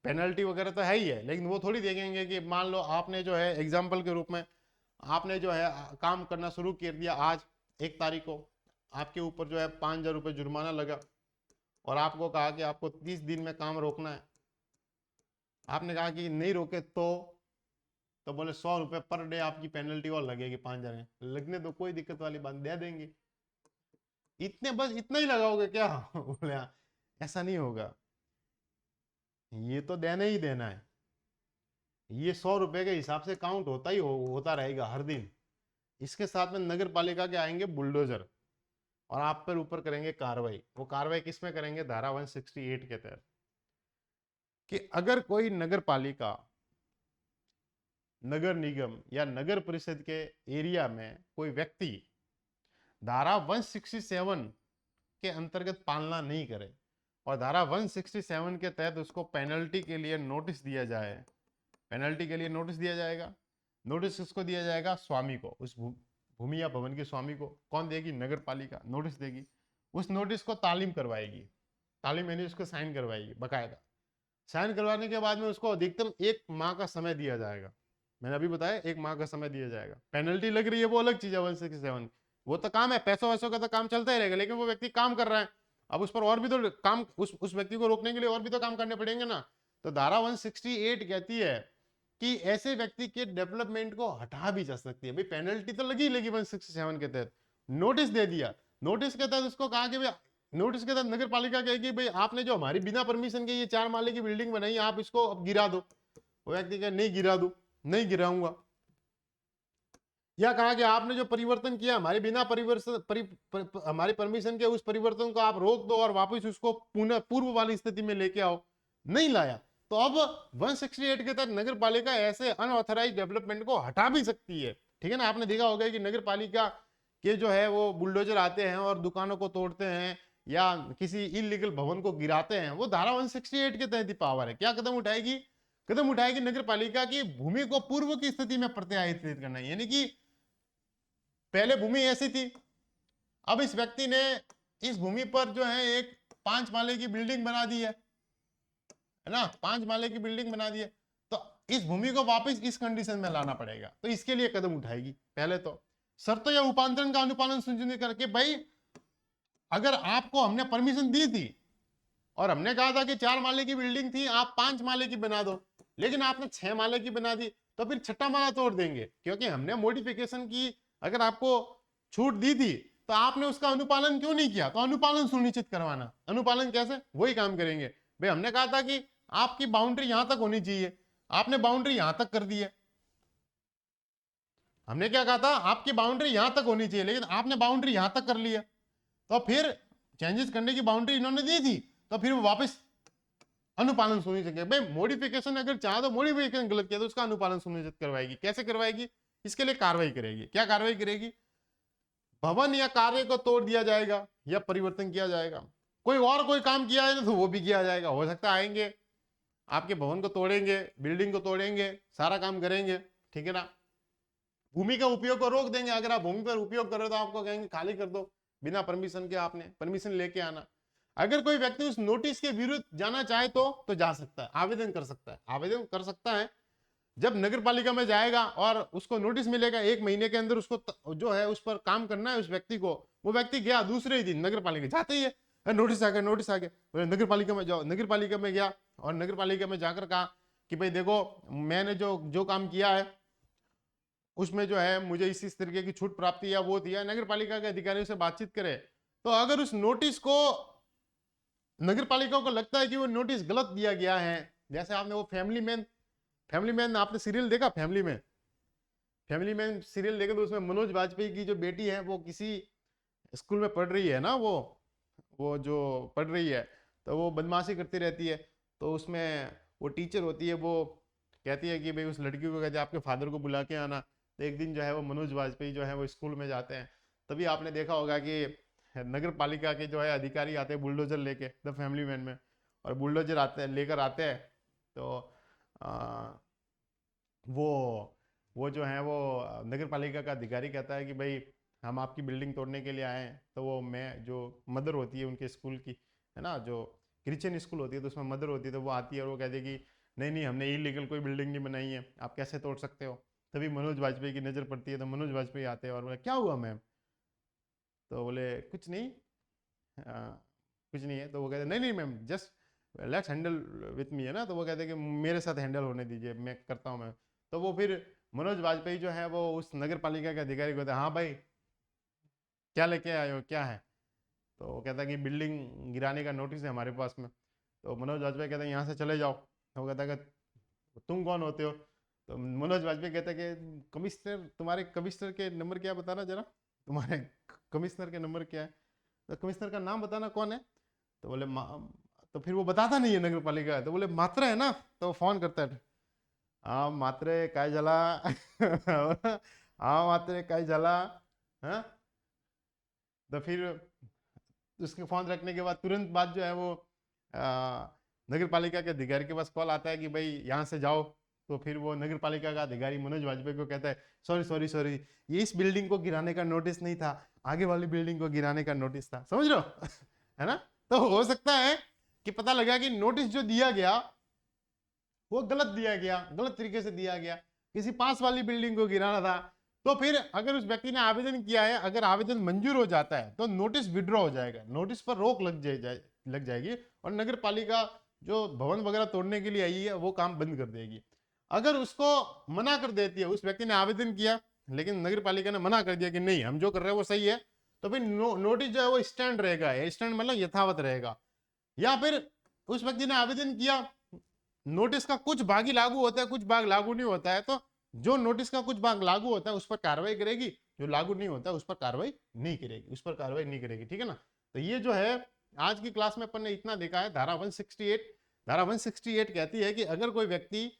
पेनल्टी वगैरह तो है ही है, लेकिन वो थोड़ी देखेंगे कि मान लो आपने जो है एग्जाम्पल के रूप में आपने जो है काम करना शुरू कर दिया, आज 1 तारीख को आपके ऊपर जो है 5,000 रुपये जुर्माना लगा, और आपको कहा कि आपको 30 दिन में काम रोकना है, आपने कहा कि नहीं रोके तो बोले 100 रुपए पर डे आपकी पेनल्टी और लगेगी, 5,000 लगने दो, कोई दिक्कत वाली बात, दे देंगे, इतने बस इतना ही लगाओगे क्या बोले हाँ, ऐसा नहीं होगा, ये तो देना ही देना है। ये 100 रुपए के हिसाब से काउंट होता ही होता रहेगा हर दिन। इसके साथ में नगर पालिका के आएंगे बुलडोजर और आप पर ऊपर करेंगे कार्रवाई। वो कार्रवाई किस में करेंगे? धारा 168 के तहत, कि अगर कोई नगर पालिका, नगर निगम या नगर परिषद के एरिया में कोई व्यक्ति धारा 167 के अंतर्गत पालना नहीं करे और धारा 167 के तहत उसको पेनल्टी के लिए नोटिस दिया जाए, पेनल्टी के लिए नोटिस दिया जाएगा। नोटिस किसको दिया जाएगा? स्वामी को, उस भूमि या भवन के स्वामी को। कौन देगी? नगर पालिका नोटिस देगी। उस नोटिस को तालीम करवाएगी, तालीम यानी उसको साइन करवाएगी बकायदा। साइन करवाने के बाद में उसको अधिकतम 1 माह का समय दिया जाएगा। मैंने अभी बताया 1 माह का समय दिया जाएगा। पेनल्टी लग रही है वो अलग चीज है 167, वो तो काम है, पैसों वैसों का तो काम चलता ही रहेगा, लेकिन वो व्यक्ति काम कर रहा है, अब उस पर और भी तो काम, उस व्यक्ति को रोकने के लिए और भी तो काम करने पड़ेंगे ना। तो धारा 168 कहती है कि ऐसे व्यक्ति के डेवलपमेंट को हटा भी जा सकती है। भाई पेनल्टी तो लगी 167 के तहत, नोटिस दे दिया, नोटिस के तहत उसको कहा कि भाई, नोटिस के तहत नगर पालिका कहेगी भाई आपने जो हमारी बिना परमिशन के ये 4 माले की बिल्डिंग बनाई, आप इसको अब गिरा दो। वो व्यक्ति कहे नहीं गिरा दू, नहीं गिराऊंगा। या कहा कि आपने जो परिवर्तन किया हमारे बिना हमारी परमिशन के, उस परिवर्तन को आप रोक दो और वापस उसको पुनः पूर्व वाली स्थिति में लेके आओ, नहीं लाया। तो अब 168 के तहत नगर पालिका ऐसे अनऑथराइज डेवलपमेंट को हटा भी सकती है। ठीक है ना। आपने देखा होगा कि नगर पालिका के जो है वो बुलडोजर आते हैं और दुकानों को तोड़ते हैं या किसी इलीगल भवन को गिराते हैं, वो धारा 168 के तहत ही पावर है। क्या कदम उठाएगी? कदम उठाएगी नगर पालिका की भूमि को पूर्व की स्थिति में प्रत्यावर्तित करना, यानी कि पहले भूमि ऐसी थी, अब इस व्यक्ति ने इस भूमि पर जो है एक 5 माले की बिल्डिंग बना दी है ना, 5 माले की बिल्डिंग बना दी है, तो इस भूमि को वापस इस कंडीशन में लाना पड़ेगा। तो इसके लिए कदम उठाएगी। पहले तो शर्तों या उपांतरण का अनुपालन सुनिश्चित करके, भाई अगर आपको हमने परमिशन दी थी और हमने कहा था कि 4 माले की बिल्डिंग थी, आप 5 माले की बना दो, लेकिन आपने 6 माले की बना दी, तो फिर छठा माला तोड़ देंगे, क्योंकि हमने मॉडिफिकेशन की अगर आपको छूट दी थी तो आपने उसका अनुपालन क्यों नहीं किया? तो अनुपालन सुनिश्चित करवाना। अनुपालन कैसे? वही काम करेंगे। भाई हमने कहा था कि आपकी बाउंड्री यहां तक होनी चाहिए, आपने बाउंड्री यहां तक कर दी है। हमने क्या कहा था? आपकी बाउंड्री यहां तक होनी चाहिए, लेकिन आपने बाउंड्री यहां तक कर ली है, तो फिर चेंजेस करने की बाउंड्री इन्होंने दी थी, तो फिर वो वापस अनुपालन सुनिश्चित करेंगे। भाई मॉडिफिकेशन अगर चाहे तो मॉडिफिकेशन गलत किया तो उसका अनुपालन सुनिश्चित करवाएगी। कैसे करवाएगी? इसके लिए कार्रवाई करेगी। क्या कार्रवाई करेगी? भवन या कार्य को तोड़ दिया जाएगा या परिवर्तन किया जाएगा। कोई काम किया है तो वो भी किया जाएगा। हो सकता है आएंगे आपके भवन को तोड़ेंगे, बिल्डिंग को तोड़ेंगे, सारा काम करेंगे, ठीक है ना। भूमि का उपयोग को रोक देंगे। अगर आप भूमि पर उपयोग कर रहे हो तो आपको कहेंगे खाली कर दो, बिना परमिशन के आपने परमिशन लेके आना। अगर कोई व्यक्ति उस नोटिस के विरुद्ध जाना चाहे तो जा सकता है, आवेदन कर सकता है। आवेदन कर सकता है जब नगर पालिका में जाएगा और उसको नोटिस मिलेगा 1 महीने के अंदर उसको जो है उस पर काम करना है उस व्यक्ति को। वो व्यक्ति गया दूसरे ही दिन नगर पालिका, जाते ही है नोटिस आ गया, नोटिस आ गया, नगर पालिका में जाओ। नगर पालिका में गया और नगर पालिका में जाकर कहा कि भाई देखो मैंने जो काम किया है उसमें जो है मुझे इस तरीके की छूट प्राप्ति या वो थी, या नगर पालिका के अधिकारियों से बातचीत करे। तो अगर उस नोटिस को नगर पालिका को लगता है कि वो नोटिस गलत दिया गया है, जैसे आपने वो फैमिली मैन आपने सीरियल देखा? फैमिली मैन सीरियल देखे तो उसमें मनोज वाजपेयी की जो बेटी है वो किसी स्कूल में पढ़ रही है ना, वो जो पढ़ रही है तो वो बदमाशी करती रहती है। तो उसमें वो टीचर होती है, वो कहती है कि भाई उस लड़की को कहते हैं आपके फादर को बुला के आना। तो एक दिन जो है वो मनोज वाजपेयी जो है वो स्कूल में जाते हैं, तभी आपने देखा होगा कि नगर पालिका के जो है अधिकारी आते हैं बुलडोजर लेके द फैमिली मैन में, और बुलडोजर आते हैं लेकर आते हैं। तो आ, वो जो है वो नगर पालिका का अधिकारी कहता है कि भाई हम आपकी बिल्डिंग तोड़ने के लिए आए हैं। तो वो मैं जो मदर होती है उनके स्कूल की, है ना, जो क्रिश्चियन स्कूल होती है तो उसमें मदर होती है, तो वो आती है और वो कहती है कि नहीं नहीं हमने इलीगल कोई बिल्डिंग नहीं बनाई है, आप कैसे तोड़ सकते हो। तभी मनोज वाजपेयी की नज़र पड़ती है, तो मनोज वाजपेयी आते हैं और बोले क्या हुआ मैम? तो बोले कुछ नहीं, कुछ नहीं है। तो वो कहते नहीं नहीं ma'am just let's handle with me, है ना। तो वो कहते हैं कि मेरे साथ हैंडल होने दीजिए, मैं करता हूँ मैम। तो वो फिर मनोज वाजपेयी जो है वो उस नगर पालिका के अधिकारी को कहते हैं हाँ भाई क्या लेके आए हो, क्या है? तो वो कहता है कि बिल्डिंग गिराने का नोटिस है हमारे पास में। तो मनोज वाजपेयी कहता है यहाँ से चले जाओ। तो वो कहता है कि तुम कौन होते हो? तो मनोज वाजपेयी कहता है कि कमिश्नर, तुम्हारे कमिश्नर के नंबर क्या है बताना जरा, तुम्हारे कमिश्नर के नंबर क्या है? तो कमिश्नर का नाम बताना कौन है? तो बोले तो फिर वो बताता नहीं है नगर पालिका है। तो बोले मात्रा है ना। तो वो फोन करता है, हाँ मात्रे काय झाला हाँ मात्रे काय झाला। हाँ, तो फिर उसके फोन रखने के बाद तुरंत बाद जो है वो नगर पालिका के अधिकारी के पास कॉल आता है कि भाई यहाँ से जाओ। तो फिर वो नगर पालिका का अधिकारी मनोज वाजपेयी को कहता है सॉरी सॉरी सॉरी, ये इस बिल्डिंग को गिराने का नोटिस नहीं था, आगे वाली बिल्डिंग को गिराने का नोटिस था। समझ रहे हो है ना? तो हो सकता है कि पता लगा कि नोटिस जो दिया गया वो गलत दिया गया, गलत तरीके से दिया गया, किसी पास वाली बिल्डिंग को गिराना था। तो फिर अगर उस व्यक्ति ने आवेदन किया है, अगर आवेदन मंजूर हो जाता है तो नोटिस विड्रॉ हो जाएगा, नोटिस पर रोक लग जाएगी और नगर पालिका जो भवन वगैरह तोड़ने के लिए आई है वो काम बंद कर देगी। अगर उसको मना कर देती है, उस व्यक्ति ने आवेदन किया लेकिन नगर पालिका ने मना कर दिया कि नहीं हम जो कर रहे हैं वो सही है, तो फिर नोटिस जो है वो स्टैंड रहेगा, स्टैंड मतलब यथावत रहेगा। या फिर उस व्यक्ति ने आवेदन किया, नोटिस का कुछ भाग ही लागू होता है, कुछ भाग लागू नहीं होता है, तो जो नोटिस का कुछ भाग लागू होता है उस पर कार्रवाई करेगी, जो लागू नहीं होता है उस पर कार्रवाई नहीं करेगी, उस पर कार्रवाई नहीं करेगी। ठीक है ना? तो ये जो है आज की क्लास में अपन ने इतना देखा है। धारा 168, धारा 168 कहती है कि अगर कोई व्यक्ति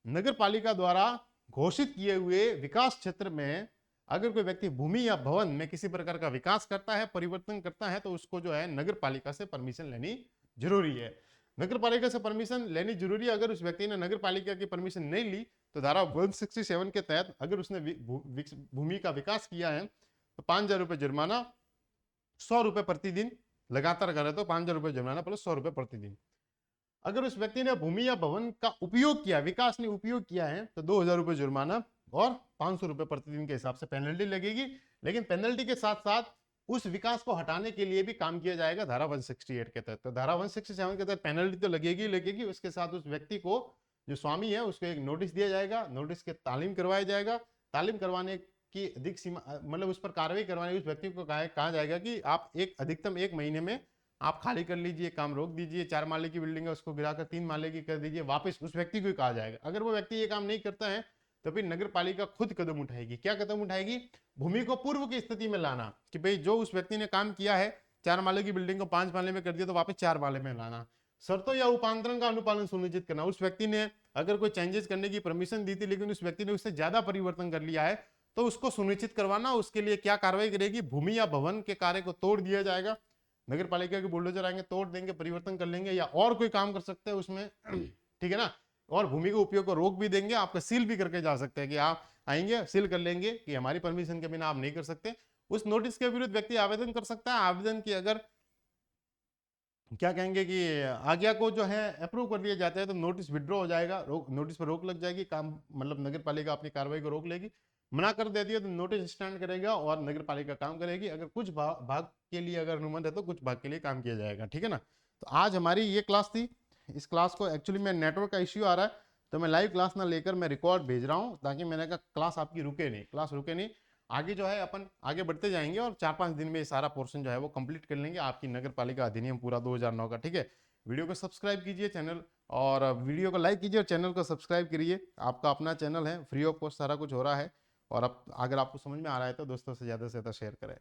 नगर पालिका द्वारा घोषित किए हुए विकास क्षेत्र में अगर कोई व्यक्ति भूमि या भवन में किसी प्रकार का विकास करता है, परिवर्तन करता है, तो उसको जो है नगर पालिका से परमिशन लेनी जरूरी है। नगर पालिका से परमिशन लेनी जरूरी है। अगर उस व्यक्ति ने नगर पालिका की परमिशन नहीं ली तो धारा 167 के तहत अगर उसने भूमि का विकास किया है तो 5,000 रुपये जुर्माना, 100 रुपये प्रतिदिन लगातार करे तो 5,000 रुपये जुर्माना प्लस 100 रुपये प्रतिदिन। अगर उस व्यक्ति ने भूमि या भवन का उपयोग किया, विकास ने उपयोग किया है, तो 2,000 रुपये जुर्माना और 500 रुपये प्रतिदिन के हिसाब से पेनल्टी लगेगी। लेकिन पेनल्टी के साथ साथ उस विकास को हटाने के लिए भी काम किया जाएगा धारा 168 के तहत। तो धारा 167 के तहत पेनल्टी तो लगेगी लगेगी, उसके साथ उस व्यक्ति को जो स्वामी है उसको एक नोटिस दिया जाएगा, नोटिस के तालीम करवाया जाएगा। तालीम करवाने की अधिक सीमा मतलब उस पर कार्रवाई करवाने उस व्यक्ति को कहा जाएगा कि आप अधिकतम 1 महीने में आप खाली कर लीजिए, काम रोक दीजिए, 4 माले की बिल्डिंग है उसको गिराकर 3 माले की कर दीजिए, वापस उस व्यक्ति को कहा जाएगा। अगर वो व्यक्ति ये काम नहीं करता है तो फिर नगर पालिका खुद कदम उठाएगी। क्या कदम उठाएगी? भूमि को पूर्व की स्थिति में लाना, कि भाई जो उस व्यक्ति ने काम किया है 4 माले की बिल्डिंग को 5 माले में कर दिया तो वापस 4 माले में लाना। शर्तों या उपांतरण का अनुपालन सुनिश्चित करना। उस व्यक्ति ने अगर कोई चेंजेस करने की परमिशन दी थी लेकिन उस व्यक्ति ने उससे ज्यादा परिवर्तन कर लिया है तो उसको सुनिश्चित करवाना। उसके लिए क्या कार्रवाई करेगी? भूमि या भवन के कार्य को तोड़ दिया जाएगा, नगर पालिका के बुलडोजर आएंगे, तोड़ देंगे, परिवर्तन कर लेंगे या और कोई काम कर सकते हैं उसमें ठीक है ना? और भूमि के उपयोग को रोक भी देंगे, आपका सील भी करके जा सकते हैं कि आप आएंगे सील कर लेंगे कि हमारी परमिशन के बिना आप नहीं कर सकते। उस नोटिस के विरुद्ध व्यक्ति आवेदन कर सकता है। आवेदन की अगर क्या कहेंगे कि आज्ञा को जो है अप्रूव कर दिया जाता है तो नोटिस विड्रॉ हो जाएगा, नोटिस पर रोक लग जाएगी, काम मतलब नगर पालिका अपनी कार्रवाई को रोक लेगी। मना कर देती है तो नोटिस स्टैंड करेगा और नगर पालिका काम करेगी। अगर कुछ भाग के लिए अगर अनुमति है तो कुछ भाग के लिए काम किया जाएगा। ठीक है ना? तो आज हमारी ये क्लास थी। इस क्लास को एक्चुअली में नेटवर्क का इश्यू आ रहा है तो मैं लाइव क्लास ना लेकर मैं रिकॉर्ड भेज रहा हूँ, ताकि मैंने कहा क्लास आपकी रुके नहीं, क्लास रुके नहीं। आगे जो है अपन आगे बढ़ते जाएंगे और 4-5 दिन में ये सारा पोर्शन जो है वो कंप्लीट कर लेंगे, आपकी नगर पालिका अधिनियम पूरा 2009 का। ठीक है? वीडियो को सब्सक्राइब कीजिए चैनल, और वीडियो को लाइक कीजिए और चैनल को सब्सक्राइब करिए। आपका अपना चैनल है, फ्री ऑफ कॉस्ट सारा कुछ हो रहा है। और अब अगर आपको समझ में आ रहा है तो दोस्तों से ज़्यादा शेयर करें।